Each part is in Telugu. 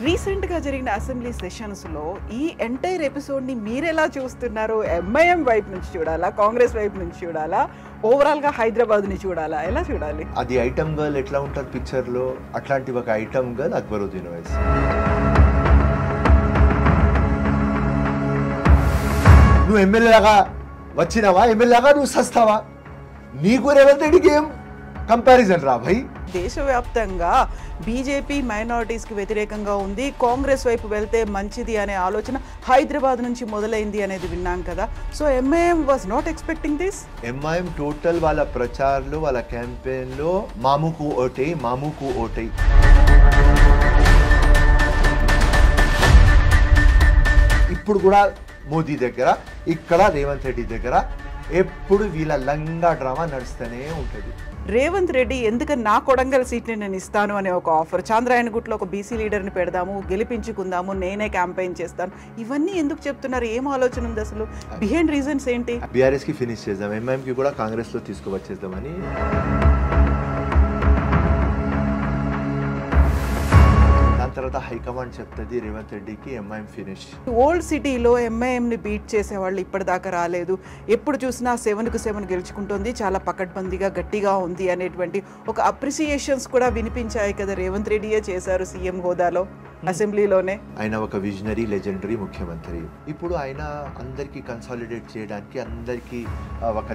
రీసెంట్గా జరిగిన అసెంబ్లీ సెషన్స్లో ఈ ఎంటైర్ ఎపిసోడ్ని మీరెలా చూస్తున్నారు? ఎంఐఎం వైపు నుంచి చూడాలా, కాంగ్రెస్ వైపు నుంచి చూడాలా, ఓవరాల్గా హైదరాబాద్ని చూడాలా, ఎలా చూడాలి? అది ఐటమ్ గర్ల్ ఎట్లా ఉంటుంది పిక్చర్లో, అట్లాంటి ఒక ఐటమ్ గర్ల్ అక్బరుద్దీన్ ఓవైసీ. నువ్వు ఎమ్మెల్యేలాగా వచ్చినావా, ఎమ్మెల్యేలాగా నువ్వు సస్తావా? నీకు రేవంత్ రెడ్డికి ఏం కంపారిజన్ రా భయ్? దేశవ్యాప్తంగా బీజేపీ మైనారిటీస్కి వ్యతిరేకంగా ఉంది, కాంగ్రెస్ వైపు వెళ్తే మంచిది అనే ఆలోచన హైదరాబాద్ నుంచి మొదలైంది అనేది విన్నాం కదా. So MIM was not expecting this. MIM total వాళ్ళ ప్రచారంలో, వాళ్ళ క్యాంపెయిన్లో మామూకు ఓటై, మామూకు ఓటై. ఇప్పుడు కూడా మోదీ దగ్గర, ఇక్కడ రేవంత్ రెడ్డి దగ్గర ఎప్పుడు వీళ్ళ లంగా డ్రామా నడుస్తూనే ఉంటుంది. రేవంత్ రెడ్డి ఎందుకని నా కొడంగల్ సీట్ని నేను ఇస్తాను అనే ఒక ఆఫర్, చాంద్రాయణగుట్లో ఒక బీసీ లీడర్ని పెడదాము, గెలిపించుకుందాము, నేనే క్యాంపెయిన్ చేస్తాను, ఇవన్నీ ఎందుకు చెప్తున్నారు? ఏం ఆలోచన ఉంది అసలు? బిహైండ్ రీజన్స్ ఏంటి? బీఆర్ఎస్కి ఫినిష్ చేద్దాం, ఎంఐఎంకి కూడా కాంగ్రెస్లో తీసుకువచ్చేద్దామని. దాని తర్వాత హైకమాండ్ చెప్తుంది రేవంత్ రెడ్డికి ఎంఐఎం ఫినిష్. ఓల్డ్ సిటీలో ఎంఐఎంని బీట్ చేసేవాళ్ళు ఇప్పటిదాకా రాలేదు, ఎప్పుడు చూసినా 7కు 7 గెలుచుకుంటుంది, చాలా పకడ్బందీగా గట్టిగా ఉంది అనేటువంటి ఒక అప్రిసియేషన్స్ కూడా వినిపించాయి కదా. రేవంత్ రెడ్డియే చేశారు సీఎం హోదాలో అసెంబ్లీలోనే. ఆయన ఒక విజనరీ, లెజెండరీ ముఖ్యమంత్రి. ఇప్పుడు ఆయన అందరికీ కన్సాలిడేట్ చేయడానికి, అందరికీ ఒక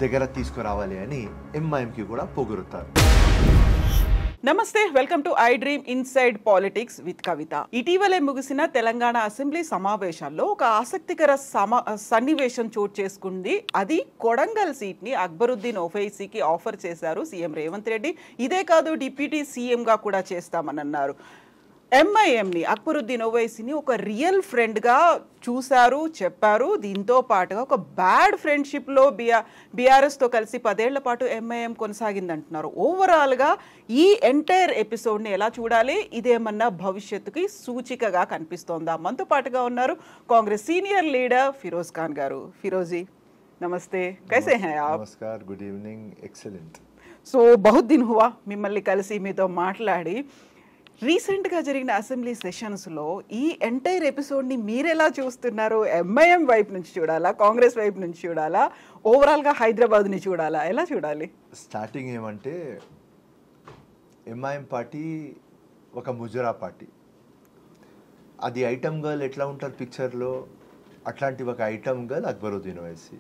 దగ్గర తీసుకురావాలి అని ఎంఐఎంకి కూడా పొగురుతారు. నమస్తే, welcome to I dream inside politics with Kavitha. ఇటీవలే ముగిసిన తెలంగాణ అసెంబ్లీ సమావేశాల్లో ఒక ఆసక్తికర సన్నివేశం చోటు చేసుకుంది. అది కొడంగల్ సీట్ ని అక్బరుద్దీన్ ఓవైసీకి ఆఫర్ చేశారు సీఎం రేవంత్ రెడ్డి. ఇదే కాదు, డిప్యూటీ సీఎంగా కూడా చేస్తామని అన్నారు. ఎంఐఎంని, అక్బరుద్దీన్ ఓవైసీని ఒక రియల్ ఫ్రెండ్గా చూశారు, చెప్పారు. దీంతో పాటుగా ఒక బ్యాడ్ ఫ్రెండ్షిప్లో బీఆర్ఎస్తో కలిసి 10 ఏళ్ల పాటు ఎంఐఎం కొనసాగిందంటున్నారు. ఓవరాల్గా ఈ ఎంటైర్ ఎపిసోడ్ని ఎలా చూడాలి? ఇదేమన్నా భవిష్యత్తుకి సూచికగా కనిపిస్తోందా? మనతో పాటుగా ఉన్నారు Congress senior leader Firoz Khan garu. ఫిరోజీ నమస్తే, కైసే హై ఆప్? నమస్కార్, గుడ్ ఈవినింగ్, ఎక్సలెంట్. సో బహుత్ దిన్ హువా మిమ్మల్ని కలిసి, మీతో మాట్లాడి. రీసెంట్గా జరిగిన అసెంబ్లీ సెషన్స్లో ఈ ఎంటైర్ ఎపిసోడ్ని మీరెలా చూస్తున్నారు? ఎంఐఎం వైపు నుంచి చూడాలా, కాంగ్రెస్ వైపు నుంచి చూడాలా, ఓవరాల్గా హైదరాబాద్ని చూడాలా, ఎలా చూడాలి? స్టార్టింగ్ ఏమంటే, ఎంఐఎం పార్టీ ఒక ముజరా పార్టీ. అది ఐటమ్ గర్ల్ ఎట్లా ఉంటుంది పిక్చర్లో, అట్లాంటి ఒక ఐటమ్ గర్ల్ అక్బరుద్దీన్ ఓవైసీ.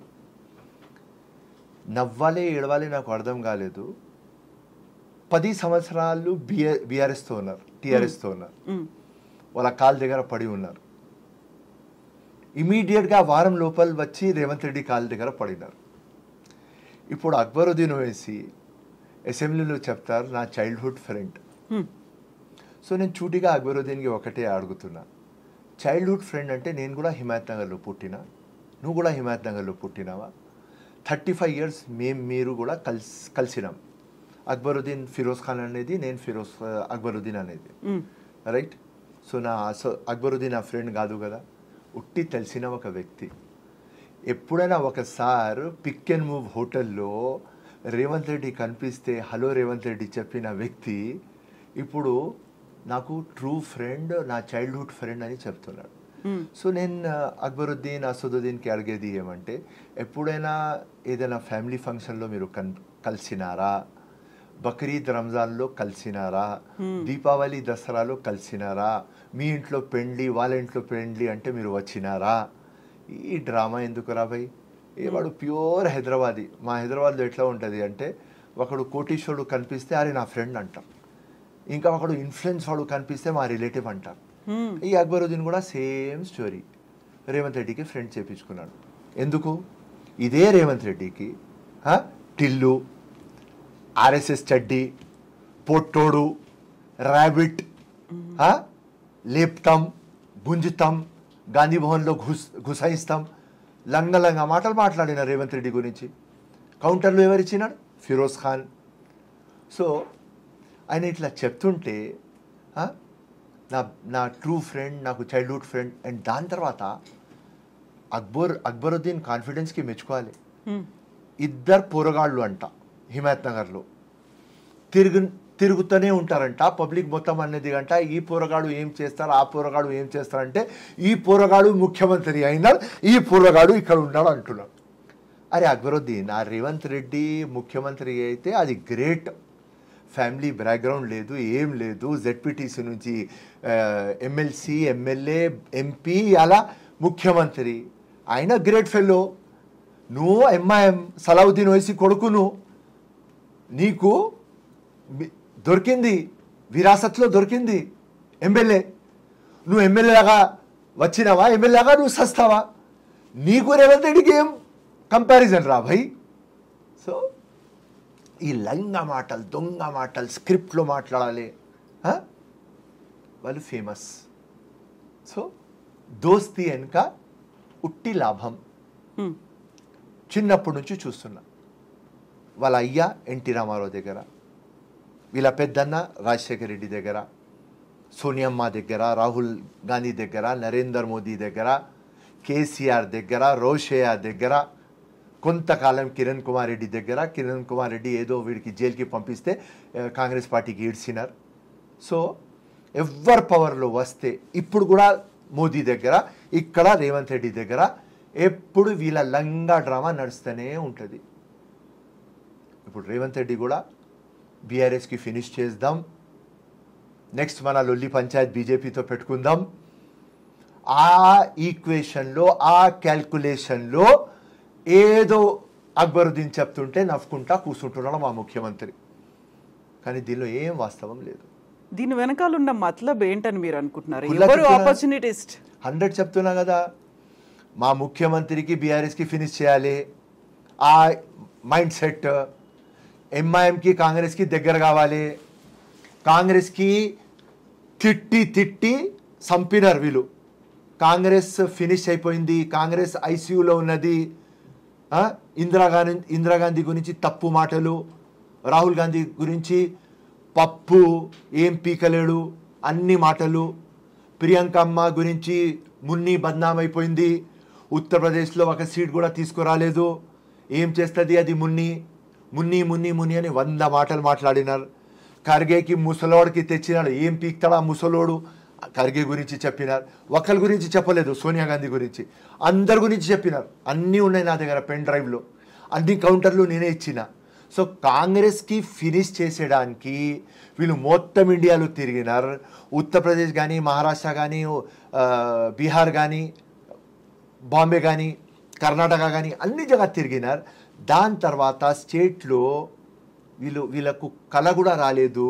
నవ్వాలి ఏడవాలి నాకు అర్థం కాలేదు. 10 సంవత్సరాలు బీఆర్ఎస్తో ఉన్నారు, టీఆర్ఎస్తో ఉన్నారు, వాళ్ళ కాళ్ళ దగ్గర పడి ఉన్నారు. ఇమీడియట్గా వారం లోపల వచ్చి రేవంత్ రెడ్డి కాళ్ళ దగ్గర పడినారు. ఇప్పుడు అక్బరుద్దీన్ ఓవైసీ అసెంబ్లీలో చెప్తారు నా చైల్డ్హుడ్ ఫ్రెండ్. సో నేను చూటిగా అక్బరుద్దీన్కి ఒకటే అడుగుతున్నా, చైల్డ్హుడ్ ఫ్రెండ్ అంటే నేను కూడా హిమాయత్ నగర్లో పుట్టినా, నువ్వు కూడా హిమాయత్ నగర్లో పుట్టినావా? 35 years మీరు కూడా కలిసినాం. అక్బరుద్దీన్ ఫిరోజ్ ఖాన్ అనేది, నేను అక్బరుద్దీన్ అనేది, రైట్? సో అక్బరుద్దీన్ నా ఫ్రెండ్ కాదు కదా, ఉట్టి తెలిసిన ఒక వ్యక్తి. ఎప్పుడైనా ఒకసారి పిక్ అండ్ మూవ్ హోటల్లో రేవంత్ రెడ్డి కనిపిస్తే హలో రేవంత్ రెడ్డి చెప్పిన వ్యక్తి ఇప్పుడు నాకు ట్రూ ఫ్రెండ్, నా చైల్డ్హుడ్ ఫ్రెండ్ అని చెప్తున్నాడు. సో నేను అక్బరుద్దీన్, అసదుద్దీన్కి అడిగేది ఏమంటే, ఎప్పుడైనా ఏదైనా ఫ్యామిలీ ఫంక్షన్లో మీరు కలిసినారా? బక్రీద్, రంజాన్లో కలిసినారా? దీపావళి, దసరాలో కలిసినారా? మీ ఇంట్లో పెండ్లి, వాళ్ళ ఇంట్లో పెండ్లి అంటే మీరు వచ్చినారా? ఈ డ్రామా ఎందుకు రా భయ్? వాడు ప్యూర్ హైదరాబాదీ. మా హైదరాబాద్లో ఎట్లా ఉంటుంది అంటే, ఒకడు కోటీశ్వరుడు కనిపిస్తే అరే నా ఫ్రెండ్ అంటాం, ఇంకా ఒకడు ఇన్ఫ్లుయెన్స్ వాడు కనిపిస్తే మా రిలేటివ్ అంటాం. ఈ అక్బరుద్దీన్ కూడా సేమ్ స్టోరీ. రేవంత్ రెడ్డికి ఫ్రెండ్ చేపించుకున్నాడు. ఎందుకు? ఇదే రేవంత్ రెడ్డికి టిల్లు, ఆర్ఎస్ఎస్ చడ్డీ, పొట్టోడు, ర్యాబిట్, లేపుతాం, గుంజుతాం, గాంధీ భవన్లో గుసాయిస్తాం, లంగ మాటలు మాట్లాడిన రేవంత్ రెడ్డి గురించి. కౌంటర్లో ఎవరిచ్చినాడు? ఫిరోజ్ ఖాన్. సో ఆయన ఇట్లా చెప్తుంటే నా ట్రూ ఫ్రెండ్, నాకు చైల్డ్హుడ్ ఫ్రెండ్. అండ్ దాని తర్వాత అక్బరుద్దీన్ కాన్ఫిడెన్స్కి మెచ్చుకోవాలి. ఇద్దరు పోరగాళ్ళు అంట హిమాయత్ నగర్లో తిరుగుతూనే ఉంటారంట. పబ్లిక్ మొత్తం అనేది అంట ఈ పోరగాడు ఏం చేస్తారు, ఆ పోరగాడు ఏం చేస్తారంటే ఈ పోరగాడు ముఖ్యమంత్రి అయినాడు, ఈ పోరగాడు ఇక్కడ ఉన్నాడు అంటున్నాడు. అరే అక్బరుద్దీన్, ఆ రేవంత్ రెడ్డి ముఖ్యమంత్రి అయితే అది గ్రేట్, ఫ్యామిలీ బ్యాక్గ్రౌండ్ లేదు, ఏం లేదు, జెడ్పీటీసీ నుంచి ఎమ్మెల్సీ, ఎమ్మెల్యే, ఎంపీ, అలా ముఖ్యమంత్రి, ఆయన గ్రేట్ ఫెల్లో. నువ్వు ఎంఐఎం సలావుద్దీన్ ఓవైసీ కొడుకును, నీకు దొరికింది, విరాసత్లో దొరికింది ఎమ్మెల్యే. నువ్వు ఎమ్మెల్యేలాగా వచ్చినావా, ఎమ్మెల్యేలాగా నువ్వు సస్తావా? నీకు రేవంత్ రెడ్డికి ఏం కంపారిజన్ రా భయ్. సో ఈ లంగ మాటలు, దొంగ మాటలు, స్క్రిప్ట్లో మాట్లాడాలి, వాళ్ళు ఫేమస్. సో దోస్తీ వెనుక ఉట్టి లాభం చిన్నప్పటి నుంచి చూస్తున్నా. వాళ్ళ అయ్య ఎన్టీ రామారావు దగ్గర, వీళ్ళ పెద్దన్న రాజశేఖర రెడ్డి దగ్గర, సోనియమ్మ దగ్గర, రాహుల్ గాంధీ దగ్గర, నరేంద్ర మోదీ దగ్గర, కేసీఆర్ దగ్గర, రోషయ్య దగ్గర, కొంతకాలం కిరణ్ కుమార్ రెడ్డి దగ్గర. కిరణ్ కుమార్ రెడ్డి ఏదో వీడికి జైలుకి పంపిస్తే కాంగ్రెస్ పార్టీకి ఈడ్చినారు. సో ఎవరు పవర్లో వస్తే ఇప్పుడు కూడా మోదీ దగ్గర, ఇక్కడ రేవంత్ రెడ్డి దగ్గర ఎప్పుడు వీళ్ళ లంగా డ్రామా నడుస్తూనే ఉంటుంది. ఇప్పుడు రేవంత్ రెడ్డి కూడా బీఆర్ఎస్కి ఫినిష్ చేద్దాం, నెక్స్ట్ మన లొల్లి పంచాయత్ బీజేపీతో పెట్టుకుందాం, ఆ ఈక్వేషన్లో, ఆ క్యాల్కులేషన్లో ఏదో అక్బరుద్దీన్ చెప్తుంటే నవ్వుకుంటా కూర్చుంటున్నాడు మా ముఖ్యమంత్రి. కానీ దీనిలో ఏం వాస్తవం లేదు. దీని వెనకాల ఉన్న మతలబ్ ఏంటని మీరు అనుకుంటున్నారు? ఎవరు ఆపర్చునిటిస్ట్? 100 చెప్తున్నా కదా, మా ముఖ్యమంత్రికి బీఆర్ఎస్కి ఫినిష్ చేయాలి, ఆ మైండ్ సెట్. ఎంఐఎంకి కాంగ్రెస్కి దగ్గర కావాలి, కాంగ్రెస్కి తిట్టి తిట్టి సంపినారు వీళ్ళు. కాంగ్రెస్ ఫినిష్ అయిపోయింది, కాంగ్రెస్ ఐసీయూలో ఉన్నది. ఇందిరాగాంధీ గురించి తప్పు మాటలు, రాహుల్ గాంధీ గురించి పప్పు ఏం పీకలేడు అన్ని మాటలు, ప్రియాంకమ్మ గురించి మున్ని బద్నాం అయిపోయింది, ఉత్తరప్రదేశ్లో ఒక సీట్ కూడా తీసుకురాలేదు, ఏం చేస్తుంది అది మున్ని మున్ని మున్ని మున్ని అని 100 మాటలు మాట్లాడినారు. ఖర్గేకి ముసలోడికి తెచ్చినాడు, ఏం పీక్తాడు ఆ ముసలోడు, ఖర్గే గురించి చెప్పినారు. ఒకరి గురించి చెప్పలేదు, సోనియా గాంధీ గురించి, అందరి గురించి చెప్పినారు. అన్నీ ఉన్నాయి నా దగ్గర పెన్ డ్రైవ్లో, అన్ని కౌంటర్లు నేనే ఇచ్చిన. సో కాంగ్రెస్కి ఫినిష్ చేసేయడానికి వీళ్ళు మొత్తం ఇండియాలో తిరిగినారు. ఉత్తరప్రదేశ్ కానీ, మహారాష్ట్ర కానీ, బీహార్ కానీ, బాంబే కానీ, కర్ణాటక కానీ అన్ని జగ తిరిగినారు. దాని తర్వాత స్టేట్లో వీళ్ళకు కళ కూడా రాలేదు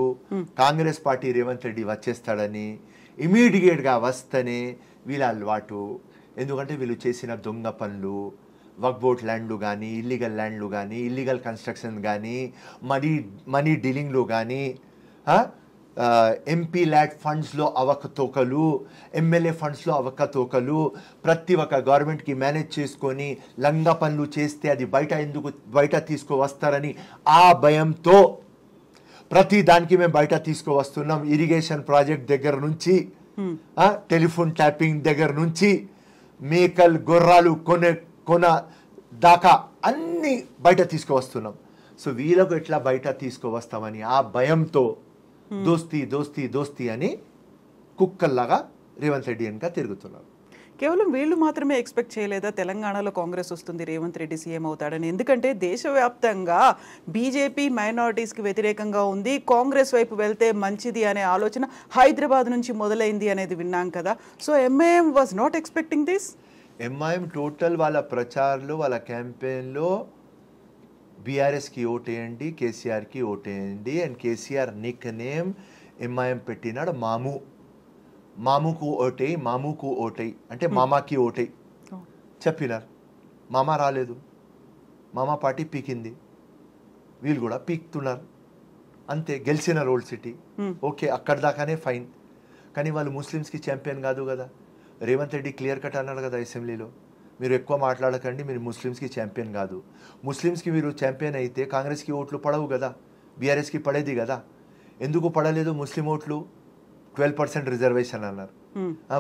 కాంగ్రెస్ పార్టీ రేవంత్ రెడ్డి వచ్చేస్తాడని. ఇమీడియట్గా వస్తేనే వీళ్ళ అలవాటు. ఎందుకంటే వీళ్ళు చేసిన దొంగ పనులు, వక్బోట్ ల్యాండ్లు కానీ, ఇల్లీగల్ ల్యాండ్లు కానీ, ఇల్లీగల్ కన్స్ట్రక్షన్ కానీ, మనీ డీలింగ్లు కానీ, ఎంపీ ల్యాడ్ ఫండ్స్లో అవకతవకలు, ఎమ్మెల్యే ఫండ్స్లో అవకతవకలు, ప్రతి ఒక్క గవర్నమెంట్కి మేనేజ్ చేసుకొని లంగా పనులు చేస్తే అది బయట తీసుకువస్తారని ఆ భయంతో ప్రతి దానికి మేము బయట తీసుకువస్తున్నాం. ఇరిగేషన్ ప్రాజెక్ట్ దగ్గర నుంచి, టెలిఫోన్ ట్యాపింగ్ దగ్గర నుంచి, మేకలు గొర్రాలు కొన దాకా అన్నీ బయట తీసుకువస్తున్నాం. సో వీళ్ళకు ఎట్లా బయట తీసుకువస్తామని ఆ భయంతో దోస్తీ దోస్తీ దోస్తీ అని కుక్కల్లాగా రేవంత్ రెడ్డి వెనుక తిరుగుతున్నారు. కేవలం వీళ్ళు మాత్రమే ఎక్స్పెక్ట్ చేయలేదా తెలంగాణలో కాంగ్రెస్ వస్తుంది, రేవంత్ రెడ్డి సీఎం అవుతాడని? ఎందుకంటే దేశవ్యాప్తంగా బీజేపీ మైనారిటీస్కి వ్యతిరేకంగా ఉంది, కాంగ్రెస్ వైపు వెళ్తే మంచిది అనే ఆలోచన హైదరాబాద్ నుంచి మొదలైంది అనేది విన్నాం కదా. So MIM was not expecting this. MIM total వాళ్ళ ప్రచారంలో, వాళ్ళ క్యాంపెయిన్లో బీఆర్ఎస్కి ఓటేయండి, కేసీఆర్కి ఓటేయండి, and KCR Nick name MIM పెట్టినాడు మాము. మాముకు ఓటేయి, మాముకు ఓటేయి అంటే మామాకి ఓటేయి చెప్పినారు. మామ రాలేదు, మామా పార్టీ పీకింది, వీళ్ళు కూడా పీక్తున్నారు. అంతే, గెలిచిన రోడ్ సిటీ ఓకే, అక్కడ దాకానే ఫైన్. కానీ వాళ్ళు ముస్లిమ్స్కి ఛాంపియన్ కాదు కదా. రేవంత్ రెడ్డి క్లియర్ కట్ అన్నాడు కదా అసెంబ్లీలో, మీరు ఎక్కువ మాట్లాడకండి, మీరు ముస్లిమ్స్కి ఛాంపియన్ కాదు. ముస్లిమ్స్కి మీరు ఛాంపియన్ అయితే కాంగ్రెస్కి ఓట్లు పడవు కదా, బీఆర్ఎస్కి పడేది కదా. ఎందుకు పడలేదు ముస్లిం ఓట్లు? 12% రిజర్వేషన్ అన్నారు,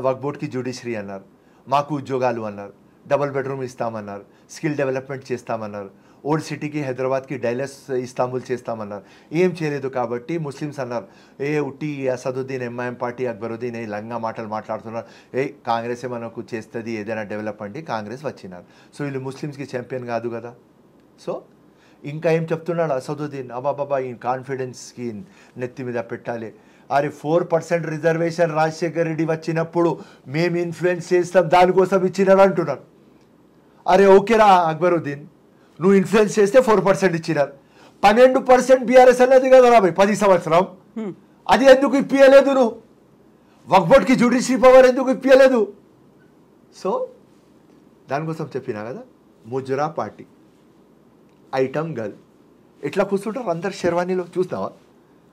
వక్ఫ్ బోర్డ్కి జ్యుడిషియరీ అన్నారు, మాకు ఉద్యోగాలు అన్నారు. డబుల్ బెడ్రూమ్ ఇస్తామన్నారు, స్కిల్ డెవలప్మెంట్ చేస్తామన్నారు, ఓల్డ్ సిటీకి హైదరాబాద్కి డైలస్ ఇస్తాంబుల్ చేస్తామన్నారు. ఏం చేయలేదు. కాబట్టి ముస్లిమ్స్ అన్నారు, ఉట్టి అసదుద్దీన్ ఎంఐఎం పార్టీ అక్బరుద్దీన్ లంగా మాటలు మాట్లాడుతున్నారు, కాంగ్రెసే మనకు చేస్తుంది ఏదైనా డెవలప్ అంటే కాంగ్రెస్ వచ్చినారు. సో వీళ్ళు ముస్లిమ్స్కి ఛాంపియన్ కాదు కదా. సో ఇంకా ఏం చెప్తున్నాడు అసదుద్దీన్, అబాబాబా ఈ కాన్ఫిడెన్స్కి నెత్తి మీద పెట్టాలి. అరే 4% రిజర్వేషన్ రాజశేఖర్ రెడ్డి వచ్చినప్పుడు మేము ఇన్ఫ్లుయెన్స్ చేస్తాం దానికోసం ఇచ్చినారు అంటున్నారు. అరే ఓకేరా అక్బరుద్దీన్, నువ్వు ఇన్ఫ్లుయెన్స్ చేస్తే 4% ఇచ్చినారు. 12% బీఆర్ఎస్ అన్నది కదా 10 సంవత్సరం, అది ఎందుకు ఇప్పియలేదు? నువ్వు వక్ఫ్ బోర్డ్కి జ్యుడిషియరీ పవర్ ఎందుకు ఇప్పియలేదు? సో దానికోసం చెప్పినా కదా, ముజరా పార్టీ ఐటమ్ గర్ల్ ఇట్లా కూర్చుంటారు అందరు షెర్వానీలో. చూస్తావా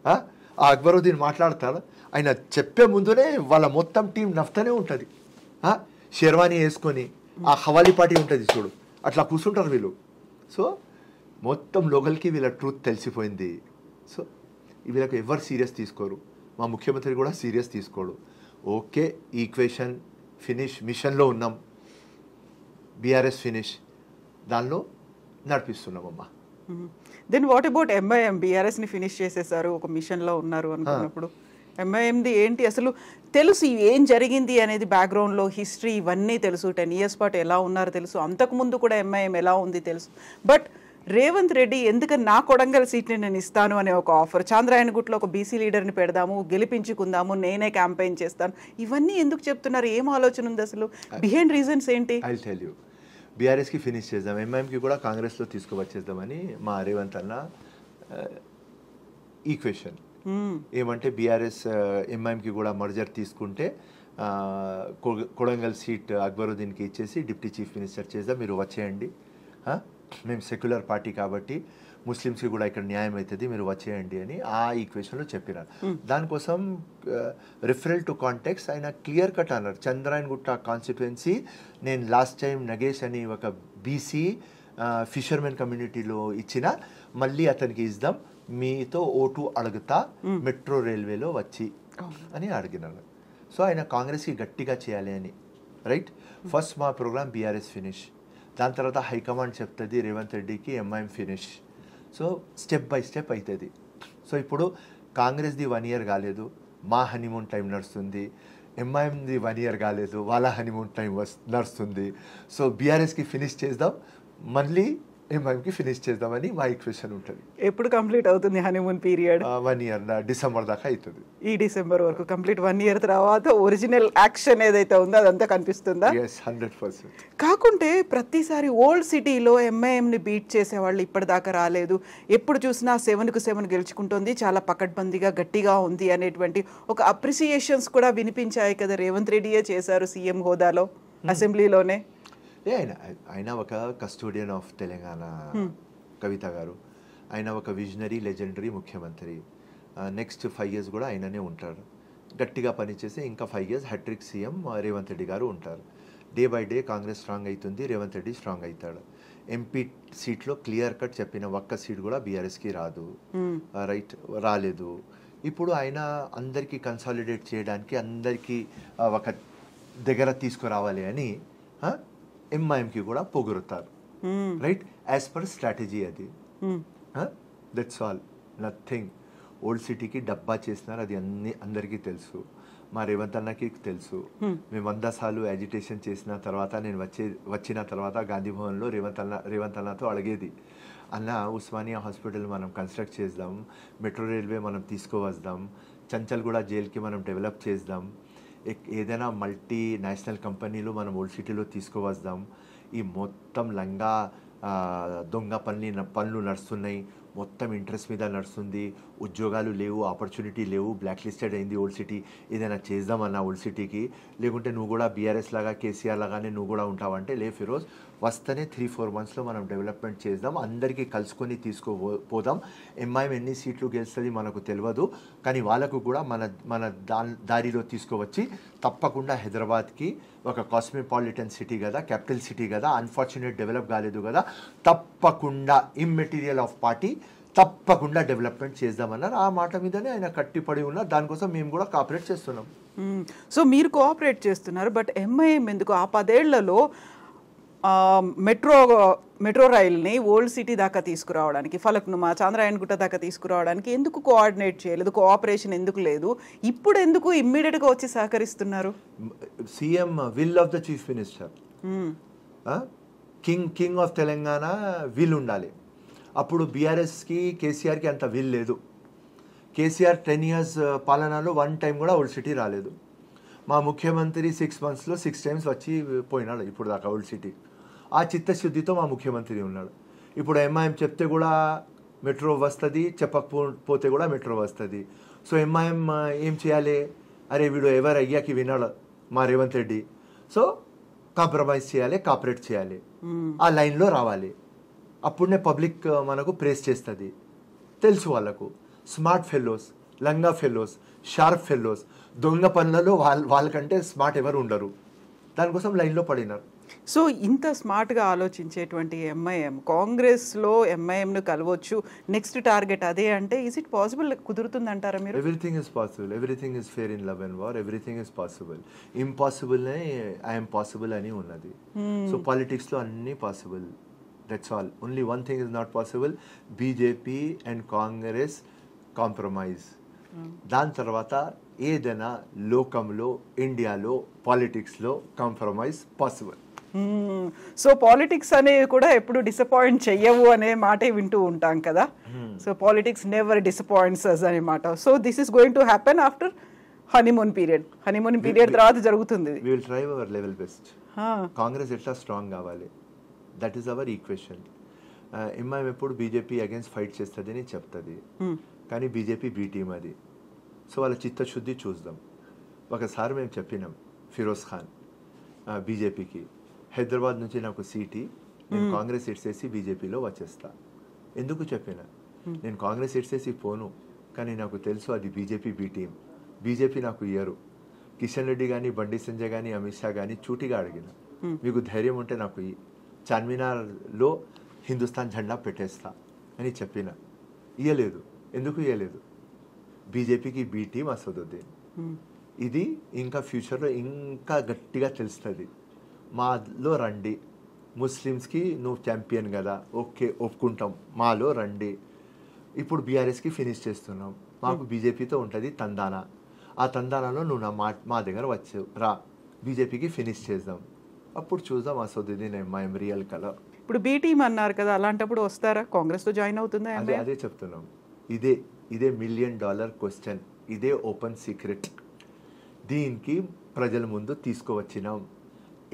ఆ అక్బరుద్దీన్ మాట్లాడతాడు, ఆయన చెప్పే ముందునే వాళ్ళ మొత్తం టీం నఫ్తనే ఉంటుంది. షెర్వానీ వేసుకొని ఆ హవాలీ పార్టీ ఉంటుంది చూడు, అట్లా కూర్చుంటారు వీళ్ళు. సో మొత్తం లోకల్కి వీళ్ళ ట్రూత్ తెలిసిపోయింది. సో వీళ్ళకి ఎవరు సీరియస్ తీసుకోరు, మా ముఖ్యమంత్రి కూడా సీరియస్ తీసుకోడు. ఓకే ఈక్వేషన్ ఫినిష్, మిషన్లో ఉన్నాం, బీఆర్ఎస్ ఫినిష్, దానిలో నడిపిస్తున్నామమ్మా. Then what about MIM? బీఆర్ఎస్ని ఫినిష్ చేసేసారు, ఒక మిషన్లో ఉన్నారు అనుకున్నప్పుడు ఎంఐఎంది ఏంటి అసలు? తెలుసు ఏం జరిగింది అనేది, బ్యాక్గ్రౌండ్లో హిస్టరీ ఇవన్నీ తెలుసు, 10 years పాటు ఎలా ఉన్నారో తెలుసు, అంతకుముందు కూడా ఎంఐఎం ఎలా ఉంది తెలుసు. బట్ రేవంత్ రెడ్డి ఎందుకని నా కొడంగల్ సీట్ని నేను ఇస్తాను అనే ఒక ఆఫర్, చాంద్రాయణగుట్లో ఒక బీసీ లీడర్ని పెడదాము, గెలిపించుకుందాము, నేనే క్యాంపెయిన్ చేస్తాను, ఇవన్నీ ఎందుకు చెప్తున్నారు? ఏం ఆలోచన ఉంది అసలు? బిహైండ్ రీజన్స్ ఏంటి? I tell you. బీఆర్ఎస్కి ఫినిష్ చేద్దాం, ఎంఐఎంకి కూడా కాంగ్రెస్లో తీసుకువచ్చేద్దామని మా రేవంత్ అన్న ఈక్వేషన్. ఏమంటే బీఆర్ఎస్ ఎంఐఎంకి కూడా మర్జర్ తీసుకుంటే కొడంగల్ సీట్ అక్బరుద్దీన్కి ఇచ్చేసి డిప్యూటీ చీఫ్ మినిస్టర్ చేద్దాం, మీరు వచ్చేయండి, మేము సెక్యులర్ పార్టీ కాబట్టి ముస్లిమ్స్కి కూడా ఇక్కడ న్యాయం అవుతుంది, మీరు వచ్చేయండి అని ఆ ఈక్వేషన్లో చెప్పినారు. దానికోసం రిఫరల్ టు కాంటెక్స్ ఆయన క్లియర్ కట్ అన్నారు. చంద్రాయణగుట్ట కాన్స్టిట్యుయెన్సీ నేను లాస్ట్ టైం నగేష్ అని ఒక బీసీ ఫిషర్మెన్ కమ్యూనిటీలో ఇచ్చిన, మళ్ళీ అతనికి ఇద్దాం, మీతో ఓటు అడుగుతా మెట్రో రైల్వేలో వచ్చి అని అడిగినారు. సో ఆయన కాంగ్రెస్కి గట్టిగా చేయాలి అని, రైట్. ఫస్ట్ మా ప్రోగ్రామ్ బీఆర్ఎస్ ఫినిష్, దాని తర్వాత హైకమాండ్ చెప్తుంది రేవంత్ రెడ్డికి MIM finish. So step by step అవుతుంది. సో ఇప్పుడు కాంగ్రెస్ది 1 year కాలేదు, మా హనీమూన్ టైం నడుస్తుంది. ఎంఐఎంది 1 year కాలేదు, వాళ్ళ హనీమూన్ టైం నడుస్తుంది. సో బీఆర్ఎస్కి ఫినిష్ చేద్దాం, మళ్ళీ ఎంఐఎంకి ఫినిష్ చేద్దామని మా ఈక్వేషన్ ఉంటుంది. ఎప్పుడు కంప్లీట్ అవుతుంది హనీమూన్ పీరియడ్? 1 year, డిసెంబర్ దాకా అవుతుంది. ఈ డిసెంబర్ వరకు కంప్లీట్. 1 year తర్వాత ఒరిజినల్ యాక్షన్ ఏదైతే ఉందో అదంతా కనిపిస్తుందా? yes 100%. కాకుంటే ప్రతిసారి ఓల్డ్ సిటీలో ఎంఐఎంని బీట్ చేసేవాళ్ళు ఇప్పటిదాకా రాలేదు, ఎప్పుడు చూసినా 7కు 7 గెలుచుకుంటుంది, చాలా పకడ్బందీగా గట్టిగా ఉంది అనేటువంటి ఒక అప్రిసియేషన్స్ కూడా వినిపించాయి కదా. రేవంత్ రెడ్డియే చేశారు సీఎం హోదాలో, అసెంబ్లీలోనే. ఆయన ఒక కస్టోడియన్ ఆఫ్ తెలంగాణ కవిత గారు, ఆయన ఒక విజనరీ లెజెండరీ ముఖ్యమంత్రి. నెక్స్ట్ 5 years కూడా ఆయననే ఉంటారు. గట్టిగా పనిచేసి ఇంకా 5 years hat trick CM Revanth Reddy గారు ఉంటారు. Day by day Congress strong అవుతుంది, రేవంత్ రెడ్డి స్ట్రాంగ్ అవుతాడు. ఎంపీ సీట్లో క్లియర్ కట్ చెప్పిన ఒక్క సీట్ కూడా బీఆర్ఎస్కి రాదు, రైట్, రాలేదు. ఇప్పుడు ఆయన అందరికీ కన్సాలిడేట్ చేయడానికి, అందరికీ ఒక దగ్గర తీసుకురావాలి అని ఎంఐఎంకి కూడా పొగురుతారు, రైట్, యాజ్ పర్ స్ట్రాటజీ అది. That's all, nothing. ఓల్డ్ సిటీకి డబ్బా చేసినారు, అది అందరికీ తెలుసు, మా రేవంత్ అన్నకి తెలుసు. మేము 100 సార్లు యాజిటేషన్ చేసిన తర్వాత, నేను వచ్చిన తర్వాత గాంధీ భవన్లో రేవంత్ అన్నతో అడిగేది, అన్న ఉస్మానియా హాస్పిటల్ మనం కన్స్ట్రక్ట్ చేద్దాం, మెట్రో రైల్వే మనం తీసుకువద్దాం, చంచల్గూడ జైలుకి మనం డెవలప్ చేద్దాం, ఏదైనా మల్టీనేషనల్ కంపెనీలు మనం ఓల్డ్ సిటీలో తీసుకువద్దాం, ఈ మొత్తం లంగా దొంగ పనులు నడుస్తున్నాయి, మొత్తం ఇంట్రెస్ట్ మీద నడుస్తుంది, ఉద్యోగాలు లేవు, ఆపర్చునిటీ లేవు, బ్లాక్ లిస్టెడ్ అయింది ఓల్డ్ సిటీ, ఏదైనా చేద్దామన్నా ఓల్డ్ సిటీకి, లేకుంటే నువ్వు కూడా బీఆర్ఎస్ లాగా కేసీఆర్ లాగానే నువ్వు కూడా ఉంటావంటే, లే ఫిరోజ్ వస్తేనే 3-4 monthsలో మనం డెవలప్మెంట్ చేద్దాం, అందరికీ కలుసుకొని తీసుకుపోదాం. ఎంఐఎం ఎన్ని సీట్లు గెలుస్తుంది మనకు తెలియదు, కానీ వాళ్ళకు కూడా మన దారిలో తీసుకువచ్చి తప్పకుండా హైదరాబాద్కి ఒక కాస్మోపాలిటన్ సిటీ కదా, క్యాపిటల్ సిటీ కదా, అన్ఫార్చునేట్ డెవలప్ కాలేదు కదా, తప్పకుండా ఇమ్మెటీరియల్ ఆఫ్ పార్టీ తప్పకుండా డెవలప్మెంట్ చేద్దామన్నారు. ఆ మాట మీదనే ఆయన కట్టిపడి ఉన్నారు. దానికోసం మేము కూడా కోఆపరేట్ చేస్తున్నాం. సో మీరు కోఆపరేట్ చేస్తున్నారు, బట్ ఎంఐఎం ఎందుకు ఆ 10 ఏళ్లలో మెట్రో రైల్ని ఓల్డ్ సిటీ దాకా తీసుకురావడానికి, ఫలక్నుమా, చాంద్రాయణగుట్ట దాకా తీసుకురావడానికి ఎందుకు కోఆర్డినేట్ చేయలేదు, కోఆపరేషన్ ఎందుకు లేదు? ఇప్పుడు ఎందుకు ఇమ్మీడియట్గా వచ్చి సహకరిస్తున్నారు? CM will of the chief minister, king of Telangana will ఉండాలి. అప్పుడు బీఆర్ఎస్కి కేసీఆర్కి అంత విల్ లేదు. కేసీఆర్ 10 years పాలనలో 1 time కూడా ఓల్డ్ సిటీ రాలేదు. మా ముఖ్యమంత్రి 6 monthsలో 6 times వచ్చి పోయినాడు ఇప్పుడు దాకా ఓల్డ్ సిటీ. ఆ చిత్తశుద్ధితో మా ముఖ్యమంత్రి ఉన్నాడు. ఇప్పుడు ఎంఐఎం చెప్తే కూడా మెట్రో వస్తుంది, చెప్పకపోతే కూడా మెట్రో వస్తుంది. సో ఎంఐఎం ఏం చేయాలి? అరే వీడు ఎవరు అయ్యాకి వినాడు మా రేవంత్ రెడ్డి, సో కాంప్రమైజ్ చేయాలి, కాపరేట్ చేయాలి, ఆ లైన్లో రావాలి. అప్పుడునే పబ్లిక్ మనకు ప్రేస్ చేస్తుంది. తెలుసు వాళ్ళకు స్మార్ట్ ఫెలోస్, లంగా ఫెలోస్, షార్ప్ ఫెలోస్, దొంగ పనులలో వాళ్ళకంటే స్మార్ట్ ఎవరు ఉండరు. దానికోసం లైన్లో పడినారు. సో ఇంత స్మార్ట్గా ఆలోచించేటువంటి ఎంఐఎం కాంగ్రెస్లో ఎంఐఎంను కలవచ్చు, నెక్స్ట్ టార్గెట్ అదే అంటే ఈజ్ ఇట్ పాసిబుల్? కుదురుతుందంటారా మీరు? Everything is possible, everything is fair in love and war, everything is possible. Impossible I'm possible అని ఉన్నది. సో పాలిటిక్స్లో అన్నీ పాసిబుల్, that's all. Only one thing is not possible, BJP and Congress compromise. దాని తర్వాత ఏదైనా లోకంలో, ఇండియాలో పాలిటిక్స్లో కాంప్రమైజ్ పాసిబుల్. సో పాలిటిక్స్ అనేవి కూడా ఎప్పుడు డిసప్పాయింట్ చెయ్యవు అనే మాటే వింటూ ఉంటాం కదా. So politics never disappoints us అనే మాట. So this is going to happen after honeymoon period. Honeymoon period తర్వాత జరుగుతుంది. We will try our level best. Congress ఎట్లా స్ట్రాంగ్ కావాలి, that is our equation. MIM ఎప్పుడు బీజేపీ అగేన్స్ట్ ఫైట్ చేస్తుంది అని చెప్తుంది, కానీ బీజేపీ బీ టీమ్ అది. సో వాళ్ళ చిత్తశుద్ధి చూద్దాం. ఒకసారి మేము చెప్పినాం ఫిరోజ్ ఖాన్ బీజేపీకి, హైదరాబాద్ నుంచి నాకు సీటీ, నేను కాంగ్రెస్ ఇడ్సేసి బీజేపీలో వచ్చేస్తా. ఎందుకు చెప్పిన? నేను కాంగ్రెస్ ఇడ్సేసి పోను, కానీ నాకు తెలుసు అది బీజేపీ బీ టీమ్, బీజేపీ నాకు ఇయ్యరు. కిషన్ రెడ్డి కానీ, బండి సంజయ్ కానీ, అమిత్ షా కానీ చూటిగా అడిగిన, మీకు ధైర్యం ఉంటే నాకు చార్మినార్లో హిందుస్థాన్ జెండా పెట్టేస్తా అని చెప్పిన. ఇయ్యలేదు. ఎందుకు ఇయ్యలేదు? బీజేపీకి బీ టీమ్ అసదుద్దీన్. ఇది ఇంకా ఫ్యూచర్లో ఇంకా గట్టిగా తెలుస్తుంది. మాలో రండి, ముస్లిమ్స్కి నువ్వు ఛాంపియన్ కదా, ఓకే ఒప్పుకుంటాం, మాలో రండి. ఇప్పుడు బీఆర్ఎస్కి ఫినిష్ చేస్తున్నాం, మాకు బీజేపీతో ఉంటుంది తందానా. ఆ తందానాలో నువ్వు మా దగ్గర వచ్చావు రా, బీజేపీకి ఫినిష్ చేద్దాం. అప్పుడు చూద్దాం అసదుద్దీన్ ఎంఐఎం రియల్ కలర్. ఇప్పుడు బీ టీమ్ అన్నారు కదా, అలాంటప్పుడు వస్తారా? కాంగ్రెస్తో జాయిన్ అవుతుందా? అదే చెప్తున్నాం. ఇదే $1 million క్వశ్చన్, ఇదే ఓపెన్ సీక్రెట్. దీనికి ప్రజల ముందు తీసుకువచ్చినాం.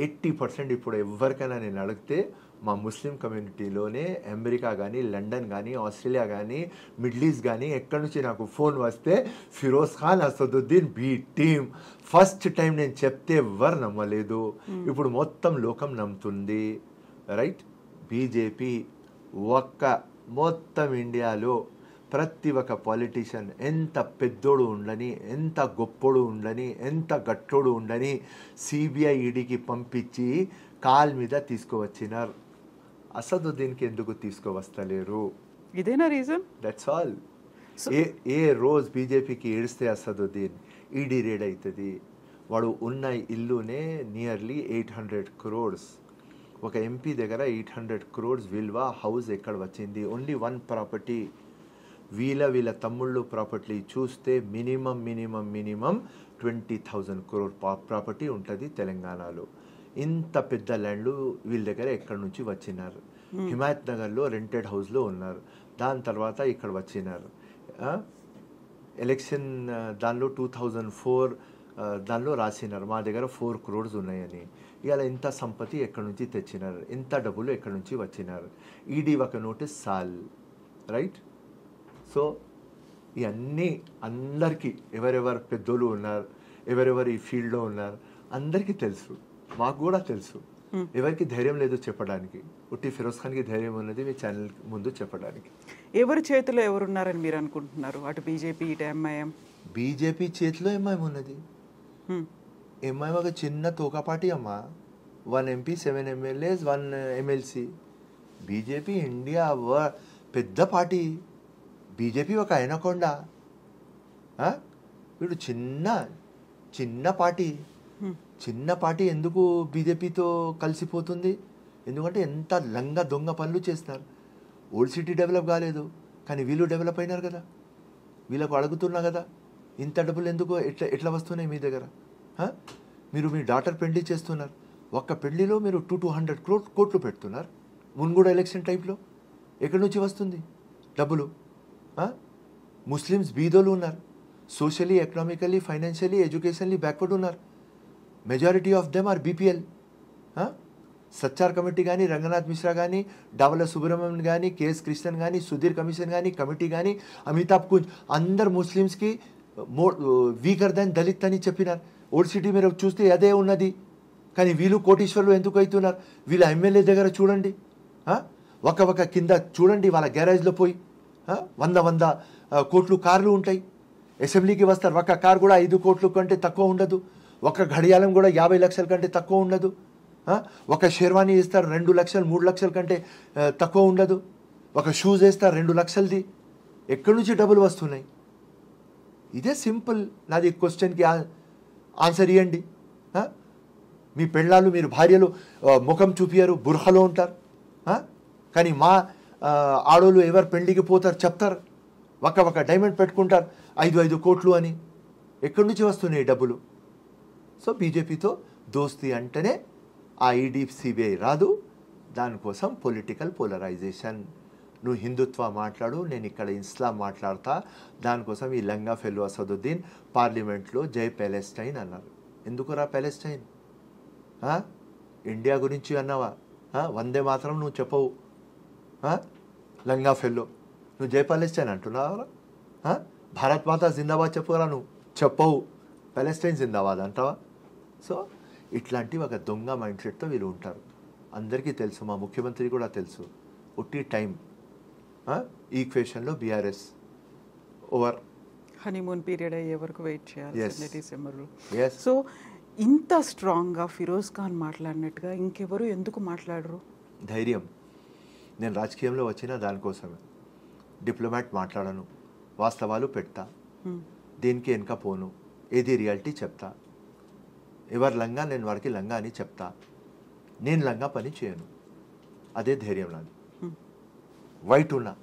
80% ఇప్పుడు ఎవరికైనా నేను అడిగితే మా ముస్లిం కమ్యూనిటీలోనే అమెరికా కానీ, లండన్ కానీ, ఆస్ట్రేలియా కానీ, మిడిల్ ఈస్ట్ కానీ ఎక్కడి నుంచి నాకు ఫోన్ వస్తే Firoz Khan Asaduddin B team. First time నేను చెప్తే ఎవరు నమ్మలేదు, ఇప్పుడు మొత్తం లోకం నమ్ముతుంది. రైట్? బీజేపీ మొత్తం ఇండియాలో ప్రతి ఒక్క పాలిటీషియన్ ఎంత పెద్దోడు ఉండని, ఎంత గొప్పోడు ఉండని, ఎంత గట్టోడు ఉండని సిబిఐ ఈడీకి పంపించి కాల్ మీద తీసుకువచ్చినారు. అసదుద్దీన్కి ఎందుకు తీసుకువస్తలేరు? ఇదేనా రీజన్? That's all. ఏ రోజు బీజేపీకి ఏడిస్తే అసదుద్దీన్ ఈడీ రేడ్ అవుతుంది. వాడు ఉన్న ఇల్లునే నియర్లీ 800 crores. ఒక ఎంపీ దగ్గర 800 crores విలువ హౌస్ ఎక్కడ వచ్చింది? Only one property. వీళ్ళ తమ్ముళ్ళు ప్రాపర్టీ చూస్తే మినిమం 20,000 crore ప్రాపర్టీ ఉంటుంది తెలంగాణలో. ఇంత పెద్ద ల్యాండ్లు వీళ్ళ దగ్గర ఎక్కడి నుంచి వచ్చినారు? హిమాయత్ నగర్లో రెంటెడ్ హౌస్లో ఉన్నారు, దాని తర్వాత ఇక్కడ వచ్చినారు. ఎలక్షన్ దానిలో 2004 దానిలో రాసినారు మా దగ్గర 4 crores ఉన్నాయని. ఇవాళ ఇంత సంపత్తి ఎక్కడి నుంచి తెచ్చినారు? ఎంత డబ్బులు ఎక్కడి నుంచి వచ్చినారు? ఈడీ ఒక నోటీస్ సాల్. రైట్? సో ఇవన్నీ అందరికీ, ఎవరెవరు పెద్దోళ్ళు ఉన్నారు, ఎవరెవరు ఈ ఫీల్డ్లో ఉన్నారు, అందరికీ తెలుసు, మాకు కూడా తెలుసు. ఎవరికి ధైర్యం లేదు చెప్పడానికి. ఉట్టి ఫిరోజ్ ఖాన్కి ధైర్యం ఉన్నది మీ ఛానల్ ముందు చెప్పడానికి. ఎవరి చేతిలో ఎవరున్నారని మీరు అనుకుంటున్నారు? అటు బీజేపీ, ఇటు ఎంఐఎం. బీజేపీ చేతిలో ఎంఐఎం ఉన్నది. ఎంఐఎం ఒక చిన్న తోకపాటి అమ్మ. 1 MP, 7 MLAs, 1 MLC. BJP India పెద్ద పార్టీ. బీజేపీ ఒక అయినకొండ. వీడు చిన్న పార్టీ. చిన్న పార్టీ ఎందుకు బీజేపీతో కలిసిపోతుంది? ఎందుకంటే ఎంత లంగా దొంగ పనులు చేస్తున్నారు. ఓల్డ్ సిటీ డెవలప్ కాలేదు, కానీ వీళ్ళు డెవలప్ అయినారు కదా. వీళ్ళకు అడుగుతున్నా కదా, ఇంత డబ్బులు ఎందుకు ఎట్లా వస్తున్నాయి మీ దగ్గర? మీరు మీ డాటర్ పెళ్లి చేస్తున్నారు, ఒక్క పెళ్లిలో మీరు 200 కోట్లు పెడుతున్నారు. మున్గూడ ఎలక్షన్ టైంలో ఎక్కడి నుంచి వస్తుంది డబ్బులు? ముస్లిమ్స్ బీదోలు ఉన్నారు, socially, economically, financially, educationally backward ఉన్నారు. Majority of them are BPL. Sachar committee కానీ, రంగనాథ్ మిశ్రా కానీ, డావల సుబ్రహ్మణ్యం కానీ, కేఎస్ కృష్ణన్ కానీ, సుధీర్ కమిషన్ కానీ, కమిటీ కానీ, అమితాబ్ కుంజ్ అందరు ముస్లిమ్స్కి వీకర్ దాన్ దళిత్ అని చెప్పినారు. ఓల్డ్ సిటీ మీరు చూస్తే అదే ఉన్నది, కానీ వీళ్ళు కోటీశ్వర్లు ఎందుకు అవుతున్నారు? వీళ్ళ ఎమ్మెల్యే దగ్గర చూడండి, ఒక కింద చూడండి, వాళ్ళ గ్యారేజ్లో పోయి 100 కోట్లు కార్లు ఉంటాయి. అసెంబ్లీకి వస్తారు, ఒక కార్ కూడా 5 కోట్ల కంటే తక్కువ ఉండదు. ఒక ఘడియాలం కూడా 50 లక్షల కంటే తక్కువ ఉండదు. ఒక షేర్వాణి ఇస్తారు 2 లక్షలు 3 లక్షల కంటే తక్కువ ఉండదు. ఒక షూస్ వేస్తారు 2 లక్షలది. ఎక్కడి నుంచి డబ్బులు వస్తున్నాయి? ఇదే సింపుల్. నాది క్వశ్చన్కి ఆన్సర్ ఇవ్వండి. మీ పెళ్ళాలు, మీరు భార్యలు ముఖం చూపియారు, బుర్ఖలో ఉంటారు, కానీ మా ఆడోళ్ళు ఎవరు పెళ్లికి పోతారు చెప్తారు, ఒక డైమండ్ పెట్టుకుంటారు 5 కోట్లు అని. ఎక్కడి నుంచి వస్తున్నాయి డబ్బులు? సో బీజేపీతో దోస్తీ అంటేనే ఆ ఈడీ సిబిఐ రాదు. దానికోసం పొలిటికల్ పోలరైజేషన్. నువ్వు హిందుత్వ మాట్లాడు, నేను ఇక్కడ ఇస్లాం మాట్లాడతా. దానికోసం ఈ లంగా ఫెల్లు అసదుద్దీన్ పార్లమెంట్లో జై ప్యాలెస్టైన్ అన్నారు. ఎందుకురా ప్యాలెస్టైన్? ఇండియా గురించి అన్నావా? వందే మాత్రం నువ్వు చెప్పవు. లంగా ఫెల్లో నువ్వు జై ప్యాలెస్టైన్ అంటున్నావా? భారత్ మాతా జిందాబాద్ చెప్పురా, నువ్వు చెప్పవు. ప్యాలెస్టైన్ జిందాబాద్ అంటావా? సో ఇట్లాంటి ఒక దొంగ మైండ్ సెట్తో వీళ్ళు ఉంటారు. అందరికీ తెలుసు, మా ముఖ్యమంత్రి కూడా తెలుసు. ఒట్టి టైం. ఈక్వేషన్లో బీఆర్ఎస్ ఓవర్. హనీమూన్ పీరియడ్ అయ్యే వరకు వెయిట్ చేయాలి డిసెంబర్లో. సో ఇంత స్ట్రాంగ్గా ఫిరోజ్ ఖాన్ మాట్లాడినట్టుగా ఇంకెవరు ఎందుకు మాట్లాడరు? ధైర్యం. నేను రాజకీయంలో వచ్చిన దానికోసమే. డిప్లొమాట్ మాట్లాడను, వాస్తవాలు పెడతా, దేనికి వెనక పోను, ఏది రియాలిటీ చెప్తా. ఎవరు లంగా నేను వారికి లంగా అని చెప్తా. నేను లంగా పని చేయను. అదే ధైర్యం నాది. వైట్ ఉన్నా,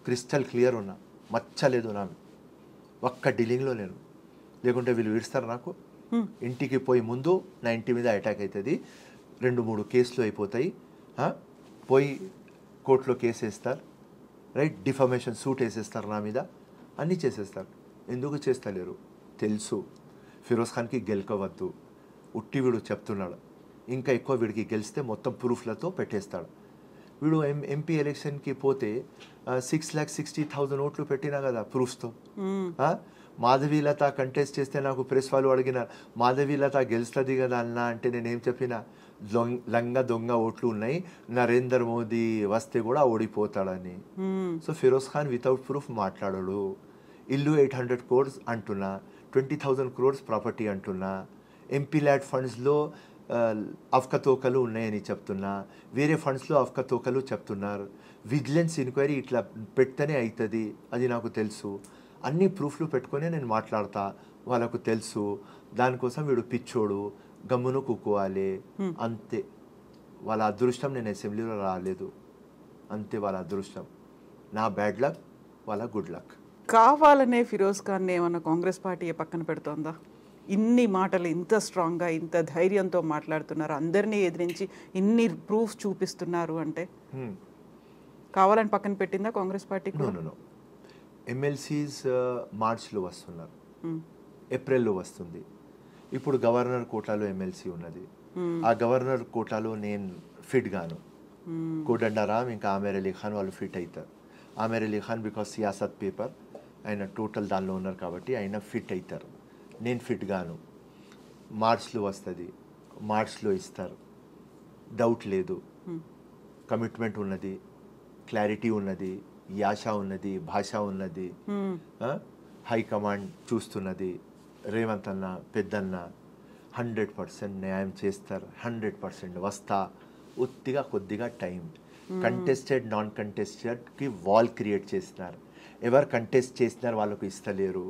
క్రిస్టల్ క్లియర్ ఉన్నా, మచ్చలేదు నా ఒక్క డీలింగ్లో నేను. లేకుంటే వీళ్ళు విడుస్తారు నాకు. ఇంటికి పోయి ముందు నా ఇంటి మీద అటాక్ అవుతుంది, 2-3 కేసులు అయిపోతాయి. పోయి కోర్టులో కేసు వేస్తారు, రైట్, డిఫమేషన్ సూట్ వేసేస్తారు నా మీద, అన్నీ చేసేస్తారు. ఎందుకు చేస్తలేరు? తెలుసు ఫిరోజ్ ఖాన్కి గెలకవద్దు. ఉట్టి వీడు చెప్తున్నాడు. ఇంకా ఎక్కువ వీడికి గెలిస్తే మొత్తం ప్రూఫ్లతో పెట్టేస్తాడు. వీడు ఎంపీ ఎలక్షన్కి పోతే 6,60,000 ఓట్లు పెట్టినా కదా ప్రూఫ్స్తో. మాధవీలత కంటెస్ట్ చేస్తే నాకు ప్రెస్ వాళ్ళు అడిగినారు, మాధవీలత గెలుస్తుంది కదా అన్న అంటే నేనేం చెప్పినా, లంగా దొంగ ఓట్లు ఉన్నాయి, నరేంద్ర మోదీ వస్తే కూడా ఓడిపోతాడని. So Firoz Khan without proof మాట్లాడాడు. ఇల్లు 800 crores అంటున్నా, 20,000 crores ప్రాపర్టీ అంటున్నా, ఎంపీ ల్యాడ్ ఫండ్స్లో అవకతవకలు ఉన్నాయని చెప్తున్నా, వేరే ఫండ్స్లో అవకతవకలు చెప్తున్నారు. విజిలెన్స్ ఎంక్వైరీ ఇట్లా పెడితేనే అవుతుంది, అది నాకు తెలుసు. అన్ని ప్రూఫ్లు పెట్టుకొని నేను మాట్లాడతా, వాళ్ళకు తెలుసు. దానికోసం వీడు పిచ్చోడు, గమ్మును కూకోవాలి అంతే. వాళ్ళ అదృష్టం నేను అసెంబ్లీలో రాలేదు, అంతే వాళ్ళ అదృష్టం. నా బ్యాడ్ లక్, వాళ్ళ గుడ్ లక్. కావాలనే ఫిరోజ్ ఖాన్ ఏమన్నా కాంగ్రెస్ పార్టీ పక్కన పెడుతోందా? ఇన్ని మాటలు ఇంత స్ట్రాంగ్గా ఇంత ధైర్యంతో మాట్లాడుతున్నారు, అందరినీ ఎదిరించి ఇన్ని ప్రూఫ్ చూపిస్తున్నారు అంటే కావాలని పక్కన పెట్టిందా కాంగ్రెస్ పార్టీ? ఎమ్మెల్సీస్ మార్చ్లో వస్తున్నారు, ఏప్రిల్లో వస్తుంది. ఇప్పుడు గవర్నర్ కోటాలో ఎమ్మెల్సీ ఉన్నది. ఆ గవర్నర్ కోటాలో నేను ఫిట్ గాను, కోదండరామ్ ఇంకా ఆమెర్ అలీ ఖాన్ వాళ్ళు ఫిట్ అవుతారు. ఆమెర్ అలీ ఖాన్ బికాస్ సియాసత్ పేపర్ ఆయన టోటల్ దానిలో ఉన్నారు కాబట్టి ఆయన ఫిట్ అవుతారు. నేను ఫిట్ గాను. మార్చ్లో వస్తుంది, మార్చ్లో ఇస్తారు, డౌట్ లేదు. కమిట్మెంట్ ఉన్నది, క్లారిటీ ఉన్నది, యాష ఉన్నది, భాష ఉన్నది, హైకమాండ్ చూస్తున్నది. రేవంత్ అన్న పెద్దన్న 100% న్యాయం చేస్తారు, 100% వస్తా. ఉత్తిగా కొద్దిగా టైం. కంటెస్టెడ్ నాన్ కంటెస్టెడ్కి వాల్ క్రియేట్ చేసినారు. ఎవరు కంటెస్ట్ చేసినారు వాళ్ళకు ఇస్తలేరు,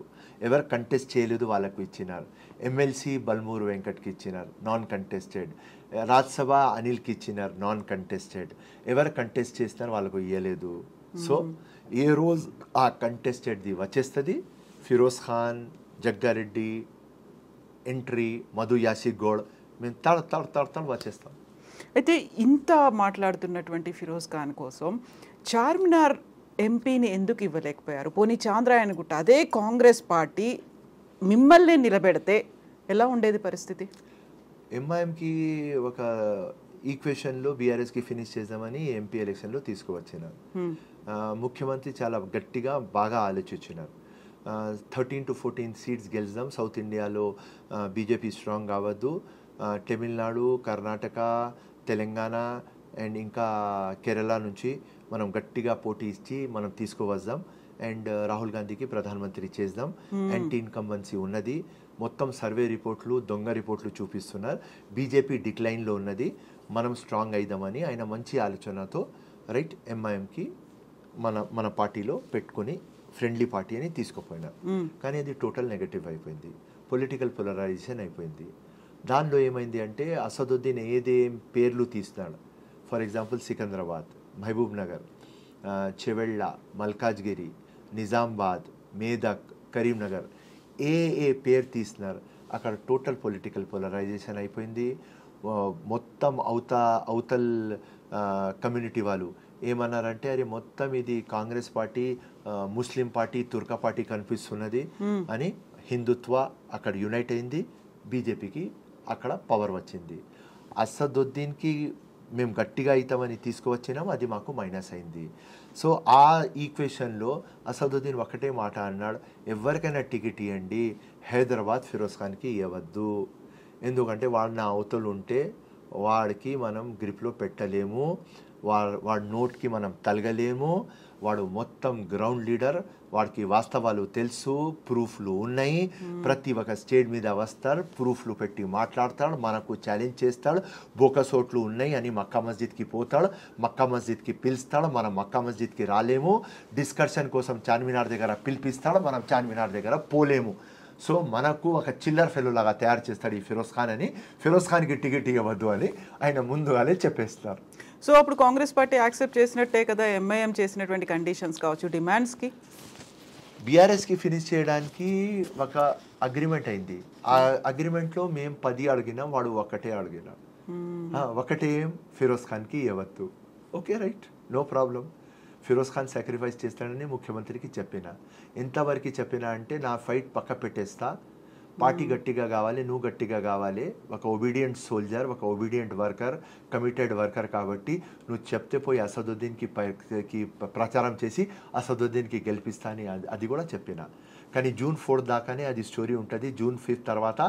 ఎవరు కంటెస్ట్ చేయలేదు వాళ్ళకు ఇచ్చినారు. ఎమ్మెల్సీ బల్మూరు వెంకట్కి ఇచ్చినారు నాన్ కంటెస్టెడ్, రాజ్యసభ అనిల్కి ఇచ్చినారు నాన్ కంటెస్టెడ్, ఎవరు కంటెస్ట్ చేసినారు వాళ్ళకు ఇవ్వలేదు. సో ఏ రోజు ఆ కంటెస్టెడ్ది వచ్చేస్తుంది, ఫిరోజ్ ఖాన్, జగ్గారెడ్డి ఎంట్రీ, మధు యాసిక్ గౌడ్, మేము తడ వచ్చేస్తాం. అయితే ఇంత మాట్లాడుతున్నటువంటి ఫిరోజ్ ఖాన్ కోసం చార్మినార్ ఎంపీని ఎందుకు ఇవ్వలేకపోయారు? పోనీ చాంద్రాయణగుట్ట అదే కాంగ్రెస్ పార్టీ మిమ్మల్ని నిలబెడితే ఎలా ఉండేది పరిస్థితి? ఎంఐఎంకి ఒక ఈక్వేషన్లో బీఆర్ఎస్కి ఫినిష్ చేద్దామని ఎంపీ ఎలక్షన్లో తీసుకువచ్చినారు. ముఖ్యమంత్రి చాలా గట్టిగా బాగా ఆలోచించినారు. 13 to 14 సీట్స్ గెలుద్దాం, సౌత్ ఇండియాలో బీజేపీ స్ట్రాంగ్ కావద్దు, తమిళనాడు, కర్ణాటక, తెలంగాణ అండ్ ఇంకా కేరళ నుంచి మనం గట్టిగా పోటీ ఇచ్చి మనం తీసుకువద్దాం అండ్ రాహుల్ గాంధీకి ప్రధానమంత్రి చేద్దాం. యాంటీ ఇన్కంబెన్సీ ఉన్నది, మొత్తం సర్వే రిపోర్ట్లు దొంగ రిపోర్ట్లు చూపిస్తున్నారు, బీజేపీ డిక్లైన్లో ఉన్నది, మనం స్ట్రాంగ్ అయిదామని ఆయన మంచి ఆలోచనతో రైట్ ఎంఐఎంకి మన పార్టీలో పెట్టుకొని ఫ్రెండ్లీ పార్టీ అని తీసుకుపోయినారు. కానీ అది టోటల్ నెగటివ్ అయిపోయింది, పొలిటికల్ పోలరైజేషన్ అయిపోయింది. దానిలో ఏమైంది అంటే అసదుద్దీన్ ఏదేం పేర్లు తీస్తున్నాడు, ఫర్ ఎగ్జాంపుల్ సికింద్రాబాద్, మహబూబ్ నగర్, చెవెళ్ళ, మల్కాజ్గిరి, నిజామాబాద్, మేదక్, కరీంనగర్ ఏ పేరు తీస్తున్నారు అక్కడ టోటల్ పొలిటికల్ పోలరైజేషన్ అయిపోయింది. మొత్తం అవతల్ కమ్యూనిటీ వాళ్ళు ఏమన్నారంటే అరే మొత్తం ఇది Congress party Muslim party తుర్కా party కనిపిస్తున్నది అని హిందుత్వ అక్కడ యునైట్ అయింది, బీజేపీకి అక్కడ పవర్ వచ్చింది. అసదుద్దీన్కి మేము గట్టిగా అవుతామని తీసుకువచ్చినాం, అది మాకు మైనస్ అయింది. సో ఆ ఈక్వేషన్లో అసదుద్దీన్ ఒకటే మాట అన్నాడు, ఎవరికైనా టికెట్ ఇవ్వండి, హైదరాబాద్ ఫిరోజ్ ఖాన్కి ఇవ్వద్దు, ఎందుకంటే వాడు నా అవతలు ఉంటే వాడికి మనం గ్రిప్లో పెట్టలేము, వాడి నోట్కి మనం తలగలేము, వాడు మొత్తం గ్రౌండ్ లీడర్, వాడికి వాస్తవాలు తెలుసు, ప్రూఫ్లు ఉన్నాయి, ప్రతి ఒక్క స్టేట్ మీద వస్తాడు, ప్రూఫ్లు పెట్టి మాట్లాడతాడు, మనకు ఛాలెంజ్ చేస్తాడు, బోకసోట్లు ఉన్నాయి అని మక్కా మస్జిద్కి పోతాడు, మక్కా మస్జిద్కి పిలుస్తాడు, మనం మక్కా మస్జిద్కి రాలేము, డిస్కషన్ కోసం చార్మినార్ దగ్గర పిలిపిస్తాడు, మనం చార్మినార్ దగ్గర పోలేము. సో మనకు ఒక చిల్లర్ ఫెలో లాగా తయారు చేస్తాడు ఈ ఫిరోజ్ ఖాన్ అని, ఫిరోజ్ ఖాన్కి టికెట్ ఇవ్వద్దు అని ఆయన ముందుగానే చెప్పేస్తారు. సో అప్పుడు కాంగ్రెస్ పార్టీ యాక్సెప్ట్ చేసినట్టే కదా ఎంఐఎం చేసినటువంటి కండిషన్స్ కావచ్చు, డిమాండ్స్కి బీఆర్ఎస్కి ఫినిష్ చేయడానికి ఒక అగ్రిమెంట్ అయింది. ఆ అగ్రిమెంట్లో మేము 10 అడిగినాం, వాడు ఒకటే అడిగినాం, ఒకటే ఫిరోజ్ ఖాన్కి ఇవ్వద్దు. Okay right, no problem. Firoz Khan sacrifice చేస్తాడని ముఖ్యమంత్రికి చెప్పిన, ఎంతవరకు చెప్పినా అంటే నా ఫైట్ పక్క పెట్టేస్తా, పార్టీ గట్టిగా కావాలి, నువ్వు గట్టిగా కావాలి, ఒక ఒబీడియంట్ సోల్జర్, ఒక ఒబీడియంట్ వర్కర్, కమిటెడ్ వర్కర్ కాబట్టి నువ్వు చెప్తే పోయి అసదుద్దీన్కి ప్రచారం చేసి అసదుద్దీన్కి గెలిపిస్తా అని అది కూడా చెప్పిన. కానీ June 4 దాకానే అది స్టోరీ ఉంటుంది, June 5 తర్వాత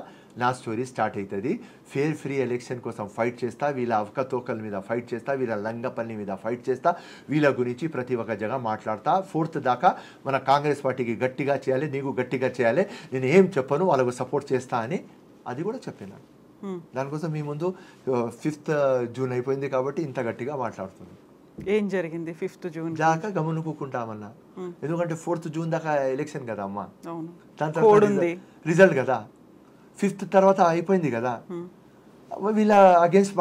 నా స్టోరీ స్టార్ట్ అవుతుంది. ఫేర్ ఫ్రీ ఎలక్షన్ కోసం ఫైట్ చేస్తా, వీళ్ళ అవకతవకల మీద ఫైట్ చేస్తా, వీళ్ళ లంగపల్లి మీద ఫైట్ చేస్తా, వీళ్ళ గురించి ప్రతి ఒక్క జగ మాట్లాడతా. 4th దాకా మన కాంగ్రెస్ పార్టీకి గట్టిగా చేయాలి, నీకు గట్టిగా చేయాలి, నేను ఏం చెప్పను వాళ్ళకు సపోర్ట్ చేస్తా అని అది కూడా చెప్పినాను. దానికోసం మీ ముందు 5th June అయిపోయింది కాబట్టి ఇంత గట్టిగా మాట్లాడుతున్నాను. ఏం జరిగింది 5th June దాకా గమనుకుంటామన్నా, ఎందుకంటే 4th June దాకా ఎలక్షన్ కదా అమ్మా, దాని తర్వాత తర్వాత రిజల్ట్ కదా, 5th తర్వాత అయిపోయింది కదా, వీళ్ళ అగేన్స్ట్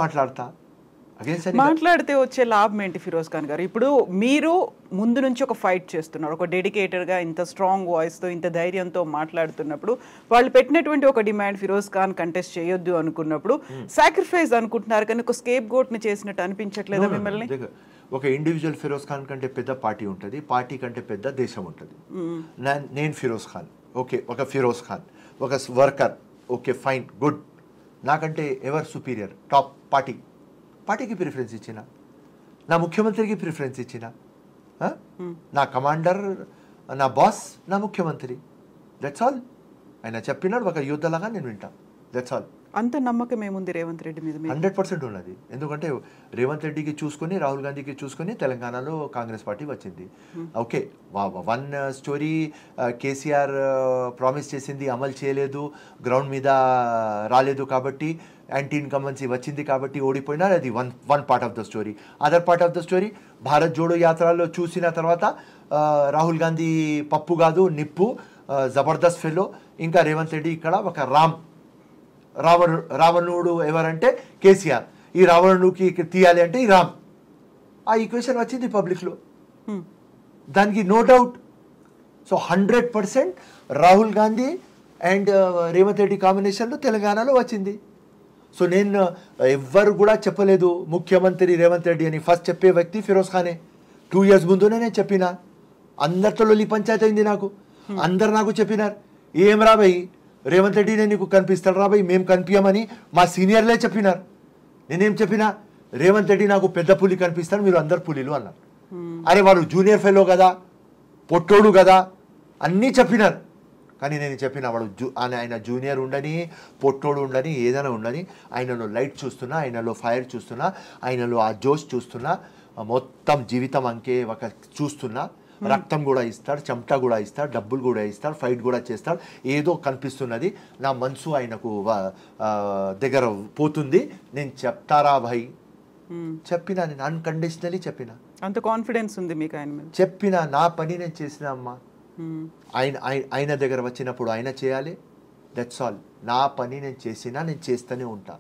మాట్లాడితే వచ్చే లాభం ఏంటి ఫిరోజ్ ఖాన్ గారు? ఇప్పుడు మీరు ముందు నుంచి ఒక ఫైట్ చేస్తున్నారు, ఒక డెడికేటెడ్గా ఇంత స్ట్రాంగ్ వాయిస్తో ఇంత ధైర్యంతో మాట్లాడుతున్నప్పుడు, వాళ్ళు పెట్టినటువంటి ఒక డిమాండ్ ఫిరోజ్ ఖాన్ కంటెస్ట్ చేయొద్దు అనుకున్నప్పుడు సాక్రిఫైస్ అనుకుంటున్నారు, కానీ ఒక స్కేప్ గోట్ని చేసినట్టు అనిపించట్లేదా మిమ్మల్ని? ఒక ఇండివిజువల్ ఫిరోజ్ ఖాన్ కంటే పెద్ద పార్టీ ఉంటుంది, పార్టీ కంటే పెద్ద దేశం ఉంటుంది. నేను ఫిరోజ్ ఖాన్, ఓకే, ఒక ఫిరోజ్ ఖాన్ ఒక వర్కర్, ఓకే ఫైన్ గుడ్, నాకంటే ఎవరు సుపీరియర్? టాప్ పార్టీకి ప్రిఫరెన్స్ ఇచ్చిన, నా ముఖ్యమంత్రికి ప్రిఫరెన్స్ ఇచ్చిన, నా కమాండర్, నా బాస్, నా ముఖ్యమంత్రి, దట్స్ ఆల్. ఆయన చెప్పినాడు ఒక యుద్ధలాగా నేను వింటా, దట్స్ ఆల్. అంత నమ్మకం ఏముంది రేవంత్ రెడ్డి మీద? 100% ఉన్నది, ఎందుకంటే రేవంత్ రెడ్డికి చూసుకొని రాహుల్ గాంధీకి చూసుకొని తెలంగాణలో కాంగ్రెస్ పార్టీ వచ్చింది. Okay, one story KCR promise చేసింది అమలు చేయలేదు, గ్రౌండ్ మీద రాలేదు కాబట్టి యాంటీ ఇన్కంబెన్సీ వచ్చింది కాబట్టి ఓడిపోయినా, అది one part of the story. Other part of the story, Bharat Jodo యాత్రలో చూసిన తర్వాత రాహుల్ గాంధీ పప్పు కాదు నిప్పు, జబర్దస్త్ ఫెలో, ఇంకా రేవంత్ రెడ్డి ఇక్కడ ఒక రావణుడు ఎవరంటే కేసీఆర్, ఈ రావణుడికి తీయాలి అంటే ఈ రామ్. ఆ ఈక్వేషన్ వచ్చింది పబ్లిక్లో, దానికి no doubt. So 100% Rahul Gandhi and Revanth Reddy కాంబినేషన్లో తెలంగాణలో వచ్చింది. సో నేను ఎవ్వరు కూడా చెప్పలేదు ముఖ్యమంత్రి రేవంత్ రెడ్డి అని. ఫస్ట్ చెప్పే వ్యక్తి ఫిరోజ్ ఖానే. 2 years ముందునే నేను చెప్పిన, అందరితో లొల్లి పంచాయతీ అయింది నాకు. అందరు నాకు చెప్పినారు, ఏం రాబోయ్ రేవంత్ రెడ్డినే నీకు కనిపిస్తాడు రాబోయ్, మేము కనిపించమని మా సీనియర్లే చెప్పినారు. నేనేం చెప్పినా, రేవంత్ రెడ్డి నాకు పెద్ద పులి కనిపిస్తాడు, మీరు అందరు పులిలు అన్నారు. అరే వాడు జూనియర్ ఫెలో కదా, పొట్టోడు కదా అన్నీ చెప్పినారు. కానీ నేను చెప్పిన వాడు ఆయన జూనియర్ ఉండని, పొట్టోడు ఉండని, ఏదైనా ఉండని, ఆయనలో లైట్ చూస్తున్నా, ఆయనలో ఫైర్ చూస్తున్నా, ఆయనలో ఆ జోష్ చూస్తున్నా, మొత్తం జీవితం అంకే ఒక చూస్తున్నా. రక్తం కూడా ఇస్తాడు, చెమట కూడా ఇస్తాడు, డబ్బులు కూడా ఇస్తాడు, ఫైట్ కూడా చేస్తాడు. ఏదో కనిపిస్తున్నది, నా మనసు ఆయనకు దగ్గర పోతుంది. నేను చెప్తారా భయ్, చెప్పినా, నేను అన్కండిషనలీ చెప్పిన. అంత కాన్ఫిడెన్స్ ఉంది మీకు ఆయన మీద? చెప్పిన, నా పని నేను చేసిన అమ్మా. ఆయన దగ్గర వచ్చినప్పుడు ఆయన చేయాలి, దట్స్ ఆల్. నా పని నేను చేసినా, నేను చేస్తూనే ఉంటా.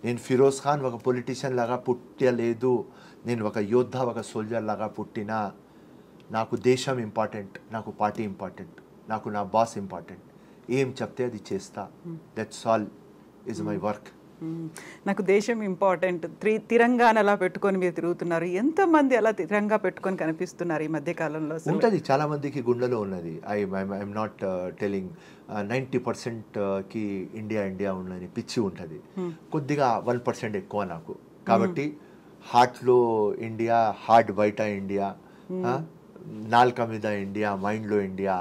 నేను ఫిరోజ్ ఖాన్ ఒక పొలిటీషియన్ లాగా పుట్టలేదు, నేను ఒక యోద్ధ, ఒక సోల్జర్ లాగా పుట్టినా. నాకు దేశం ఇంపార్టెంట్, నాకు పార్టీ ఇంపార్టెంట్, నాకు నా బాస్ ఇంపార్టెంట్. ఏం చెప్తే అది చేస్తా, that's all is my work. నాకు దేశం ఇంపార్టెంట్. తిరంగాణ అలా పెట్టుకొని మీరు తిరుగుతున్నారు. ఎంతమంది అలా తిరంగా పెట్టుకొని కనిపిస్తున్నారు ఈ మధ్య కాలంలో? ఉంటుంది, చాలా మందికి గుండెలో ఉన్నది. ఐఎమ్ నాట్ టెలింగ్ 90%కి ఇండియా ఉన్నది పిచ్చి ఉంటుంది. కొద్దిగా 1% ఎక్కువ నాకు. కాబట్టి హార్ట్లో ఇండియా, హార్ట్ బయట ఇండియా, నాల్క మీద ఇండియా, మైండ్లో India,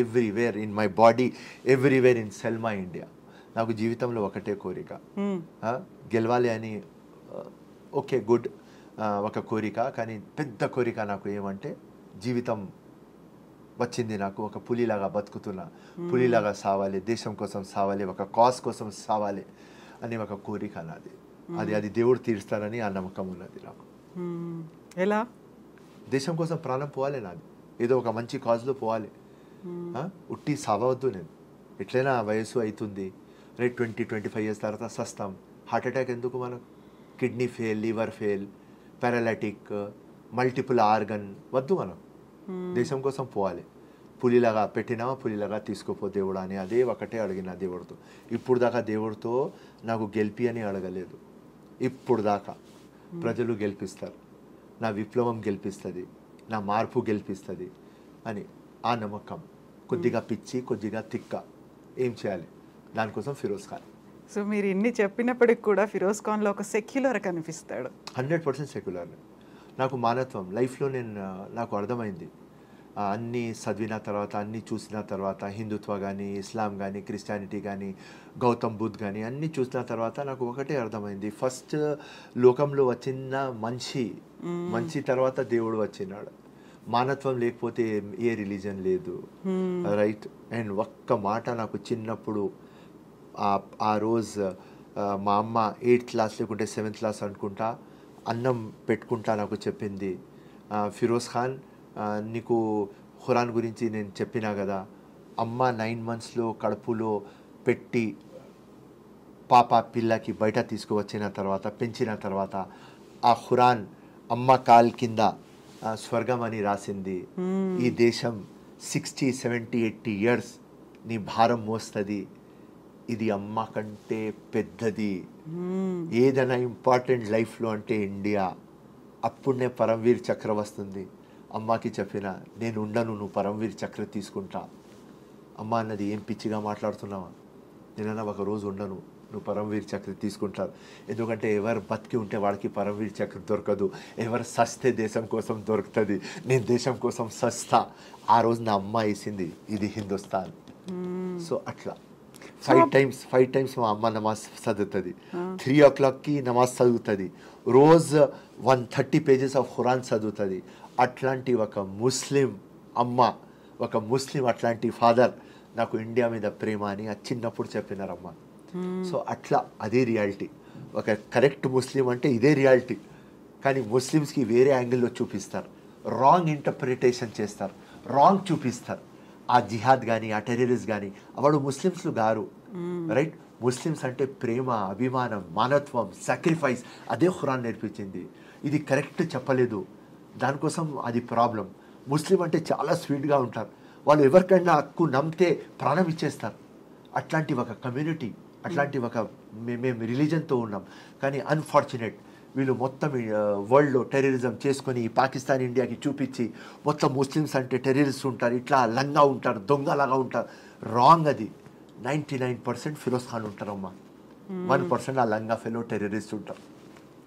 everywhere in my body, everywhere in cell my India. నాకు జీవితంలో ఒకటే కోరిక, గెలవాలి అని. ఓకే గుడ్, ఒక కోరిక. కానీ పెద్ద కోరిక నాకు ఏమంటే, జీవితం వచ్చింది నాకు, ఒక పులిలాగా బతుకుతున్నా, పులిలాగా సావాలి, దేశం కోసం సావాలి, ఒక కాజ్ కోసం సావాలి అని ఒక కోరిక నాది. అది దేవుడు తీరుస్తారని ఆ నమ్మకం ఉన్నది నాకు. ఎలా? దేశం కోసం ప్రాణం పోవాలి నాది, ఏదో ఒక మంచి కాజ్లో పోవాలి. ఉట్టి సావద్దు. నేను ఎట్లయినా వయసు అవుతుంది, రైట్, 20-25 years తర్వాత సస్తాం. హార్ట్ అటాక్ ఎందుకు మనకు? Kidney fail, liver fail, paralytic, multiple organ వద్దు. మనం దేశం కోసం పోవాలి. పులిలాగా పెట్టినావా, పులిలాగా తీసుకుపో దేవుడా అని అదే ఒకటే అడిగిన దేవుడితో. ఇప్పుడు దాకా దేవుడితో నాకు గెలిపి అని అడగలేదు. ఇప్పుడు దాకా ప్రజలు గెలిపిస్తారు, నా విప్లవం గెలిపిస్తుంది, నా మార్పు గెలిపిస్తుంది అని ఆ నమ్మకం. కొద్దిగా పిచ్చి, కొద్దిగా తిక్క. ఏం చేయాలి? దానికోసం ఫిరోజ్ ఖాన్. సో మీరు ఇన్ని చెప్పినప్పటికి కూడా ఫిరోజ్ ఖాన్లో ఒక సెక్యులర్ కనిపిస్తాడు. 100% సెక్యులర్. నాకు మానవత్వం లైఫ్లో నాకు అర్థమైంది. అన్నీ చదివిన తర్వాత, అన్నీ చూసిన తర్వాత, హిందుత్వ కానీ, ఇస్లాం కానీ, క్రిస్టియానిటీ కానీ, గౌతమ్ బుద్ధ్ కానీ అన్నీ చూసిన తర్వాత నాకు ఒకటే అర్థమైంది. ఫస్ట్ లోకంలో వచ్చిన మంచి తర్వాత దేవుడు వచ్చినాడు. మానవత్వం లేకపోతే ఏ రిలీజన్ లేదు, రైట్. అండ్ ఒక్క మాట నాకు చిన్నప్పుడు, ఆ రోజు మా అమ్మ 8th class లేకుంటే 7th class అనుకుంటా, అన్నం పెట్టుకుంటా నాకు చెప్పింది, ఫిరోజ్ ఖాన్ నీకు ఖురాన్ గురించి నేను చెప్పినా కదా, అమ్మ 9 monthsలో కడుపులో పెట్టి పాప పిల్లకి బయట తీసుకువచ్చిన తర్వాత, పెంచిన తర్వాత ఆ ఖురాన్ అమ్మ కాల్ కింద స్వర్గం అని రాసింది. ఈ దేశం 60, 70, 80 years నీ భారం మోస్తుంది, ఇది అమ్మ కంటే పెద్దది. ఏదైనా ఇంపార్టెంట్ లైఫ్లో అంటే ఇండియా. అప్పుడే పరమవీర్ చక్ర వస్తుంది. అమ్మకి చెప్పిన, నేను ఉండను, నువ్వు పరమవీర్ చక్ర తీసుకుంటా. అమ్మ అన్నది, ఏం పిచ్చిగా మాట్లాడుతున్నావా, నేనన్నా ఒక రోజు ఉండను, నువ్వు పరమవీర్ చక్ర తీసుకుంటారు. ఎందుకంటే ఎవరు బతికి ఉంటే వాడికి పరమవీర్ చక్ర దొరకదు, ఎవరు సస్తే దేశం కోసం దొరుకుతుంది. నేను దేశం కోసం సస్తా. ఆ రోజు నా అమ్మ వేసింది, ఇది హిందుస్థాన్. సో అట్లా 5 times మా అమ్మ నమాజ్ చదువుతుంది. 3 o'clockకి నమాజ్ చదువుతుంది. రోజు 130 pages ఆఫ్ ఖురాన్ చదువుతుంది. అట్లాంటి ఒక ముస్లిం అమ్మ, ఒక ముస్లిం అట్లాంటి ఫాదర్ నాకు ఇండియా మీద ప్రేమ అని చిన్నప్పుడు చెప్పినారమ్మ. సో అట్లా అదే రియాలిటీ. ఒక కరెక్ట్ ముస్లిం అంటే ఇదే రియాలిటీ. కానీ ముస్లిమ్స్కి వేరే యాంగిల్లో చూపిస్తారు, రాంగ్ ఇంటర్ప్రిటేషన్ చేస్తారు, రాంగ్ చూపిస్తారు. ఆ జిహాద్ కానీ, ఆ టెర్రరిస్ట్ కానీ వాడు ముస్లిమ్స్లు గారు, రైట్. ముస్లిమ్స్ అంటే ప్రేమ, అభిమానం, మానవత్వం, సాక్రిఫైస్, అదే ఖురాన్ నేర్పించింది. ఇది కరెక్ట్ చెప్పలేదు, దానికోసం అది ప్రాబ్లం. ముస్లిం అంటే చాలా స్వీట్గా ఉంటారు, వాళ్ళు ఎవరికైనా హక్కు నమ్మితే ప్రాణం ఇచ్చేస్తారు. అట్లాంటి ఒక కమ్యూనిటీ, అట్లాంటి ఒక మేము రిలీజన్తో ఉన్నాం. కానీ అన్ఫార్చునేట్ వీళ్ళు మొత్తం వరల్డ్లో టెర్రరిజం చేసుకొని పాకిస్తాన్ ఇండియాకి చూపించి మొత్తం ముస్లిమ్స్ అంటే టెర్రరిస్ట్ ఉంటారు, ఇట్లా లంగా ఉంటారు, దొంగలాగా ఉంటారు. రాంగ్ అది. 99% ఫిరోజ్ ఖాన్ ఉంటారమ్మా, 1% ఆ లంగా ఫెలో టెర్రరిస్ట్ ఉంటారు.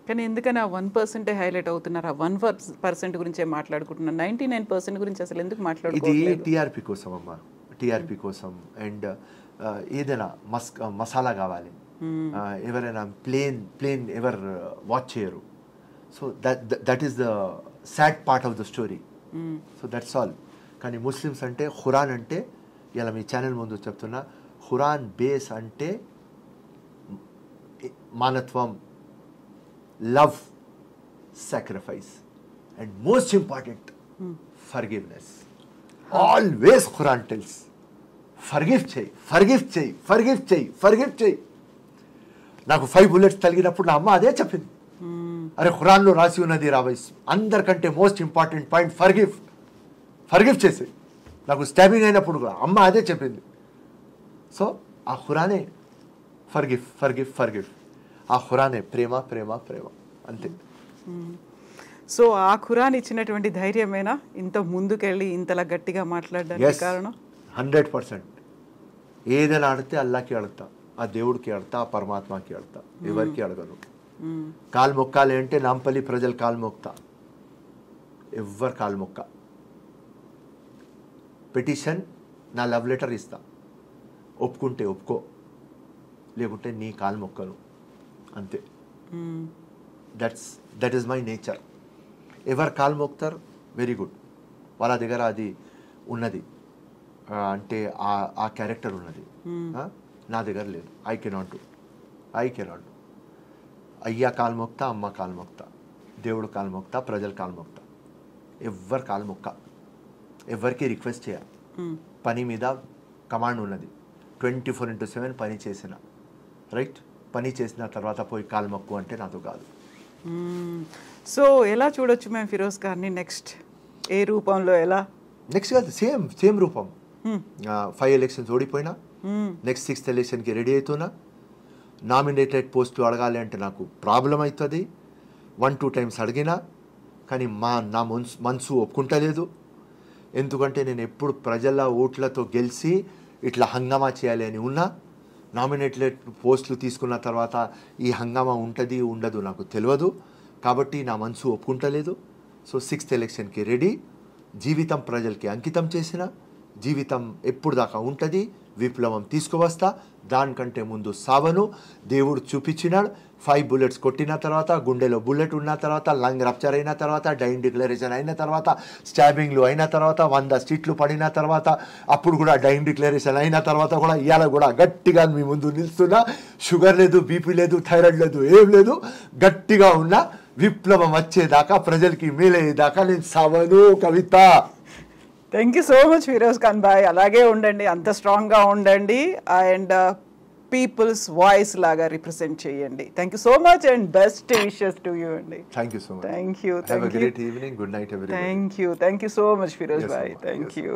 కానీ ఎందుకని ఆ 1% హైలైట్ అవుతున్నారు? ఆ 1% గురించే మాట్లాడుకుంటున్నారు, 99% గురించి అసలు ఎందుకు ఇది మాట్లాడుకోవట్లేదు? టీఆర్పీ కోసం అమ్మా, టీఆర్పీ కోసం. అండ్ ఏదైనా మసాలా కావాలి, ఎవరైనా ప్లేన్ ఎవరు వాచ్ చేయరు. So that is the sad part of the story. So that's all. కానీ ముస్లిమ్స్ అంటే ఖురాన్ అంటే, ఇలా మీ ఛానల్ ముందు చెప్తున్నా, ఖురాన్ బేస్ అంటే మానవత్వం, love, sacrifice, and most important forgiveness. Always Quran tells forgive చేయి, ఫర్గివ్ చేయి, ఫర్గివ్ చేయి, ఫర్గివ్ చేయి. నాకు 5 bullets తగిలినప్పుడు నా అమ్మ అదే చెప్పింది, అరే ఖురాన్లో రాసి ఉన్నది రాబోయ్, అందరికంటే most important point forgive, forgive చేసి. నాకు స్టాబింగ్ అయినప్పుడు కూడా అమ్మ అదే చెప్పింది. సో ఆ ఖురానే ఫర్గివ్, ఫర్గివ్, ఫర్గివ్. ఆ ఖురానే ప్రేమ, ప్రేమ, ప్రేమ, అంతే. సో ఆ ఖురాన్ ఇచ్చినటువంటి ధైర్యమేనా ఇంత ముందుకెళ్ళి ఇంతలా గట్టిగా మాట్లాడడానికి కారణం? 100%. ఏదైనా అడితే అల్లాకి అడుగుతా, ఆ దేవుడికి అడుగుతా, ఆ పరమాత్మకి అడుగుతా, ఎవరికి అడగను. కాలు మొక్కాలి అంటే నాంపల్లి ప్రజలు కాలు మొక్తా, ఎవ్వరు కాలు మొక్క. పిటిషన్ నా లవ్ లెటర్ ఇస్తా, ఒప్పుకుంటే ఒప్పుకో, లేకుంటే నీ కాలు మొక్కను, అంతే. That is my nature. ఎవరు కాలు మొక్తారు, వెరీ గుడ్, వాళ్ళ దగ్గర అది ఉన్నది, అంటే ఆ క్యారెక్టర్ ఉన్నది. నా దగ్గర లేదు. I cannot do. అయ్యా కాలు మొక్తా, అమ్మ కాలు మొక్తా, దేవుడు కాలు మొక్తా, ప్రజలు కాలు మొక్తా, ఎవ్వరు కాలు మొక్క, ఎవరికి రిక్వెస్ట్ చేయ. పని మీద కమాండ్ ఉన్నది, 24/7 పని చేసిన, రైట్? పని చేసిన తర్వాత పోయి కాలు మొక్కు అంటే నాతో కాదు. సో ఎలా చూడొచ్చు మేము ఫిరోజ్ గారిని నెక్స్ట్? ఏ రూపంలో? ఎలా నెక్స్ట్ కాదు, సేమ్ రూపం. 5 elections ఓడిపోయినా, నెక్స్ట్ 6th ఎలక్షన్కి రెడీ అవుతున్నా. నామినేటెడ్ పోస్టులు అడగాలి అంటే నాకు ప్రాబ్లం అవుతుంది. 1-2 times అడిగినా, కానీ నా మనసు ఒప్పుకుంటలేదు. ఎందుకంటే నేను ఎప్పుడు ప్రజల ఓట్లతో గెలిచి ఇట్లా హంగామా చేయాలి అని ఉన్నా. నామినేటెడ్ పోస్టులు తీసుకున్న తర్వాత ఈ హంగామా ఉంటుంది ఉండదు నాకు తెలియదు, కాబట్టి నా మనసు ఒప్పుకుంటలేదు. సో 6th ఎలక్షన్కి రెడీ, జీవితం ప్రజలకి అంకితం చేసిన, జీవితం ఎప్పుడు దాకా ఉంటుంది, విప్లవం తీసుకువస్తా. దానికంటే ముందు సావను. దేవుడు చూపించినాడు. 5 bullets కొట్టిన తర్వాత, గుండెలో బుల్లెట్ ఉన్న తర్వాత, లంగ్ రప్చర్ అయిన తర్వాత, డైన్ డిక్లరేషన్ అయిన తర్వాత, స్టాబింగ్లు అయిన తర్వాత, 100 స్టిట్లు పడిన తర్వాత, అప్పుడు కూడా డైన్ డిక్లరేషన్ అయిన తర్వాత కూడా ఇవాళ కూడా గట్టిగా మీ ముందు నిలుస్తున్నా. షుగర్ లేదు, బీపీ లేదు, థైరాయిడ్ లేదు, ఏం లేదు, గట్టిగా ఉన్నా. విప్లవం వచ్చేదాకా, ప్రజలకి మేలయ్యేదాకా నేను సావను. Kavitha, thank you so much Firoz Khan భాయ్. అలాగే ఉండండి, అంత స్ట్రాంగ్గా ఉండండి, అండ్ పీపుల్స్ వాయిస్ లాగా రిప్రజెంట్ చేయండి. Thank you so much and best wishes to you అండి. Thank you so much. Thank you. Have a great evening. Good night everybody. Thank you so much Firoz భాయ్. Thank you.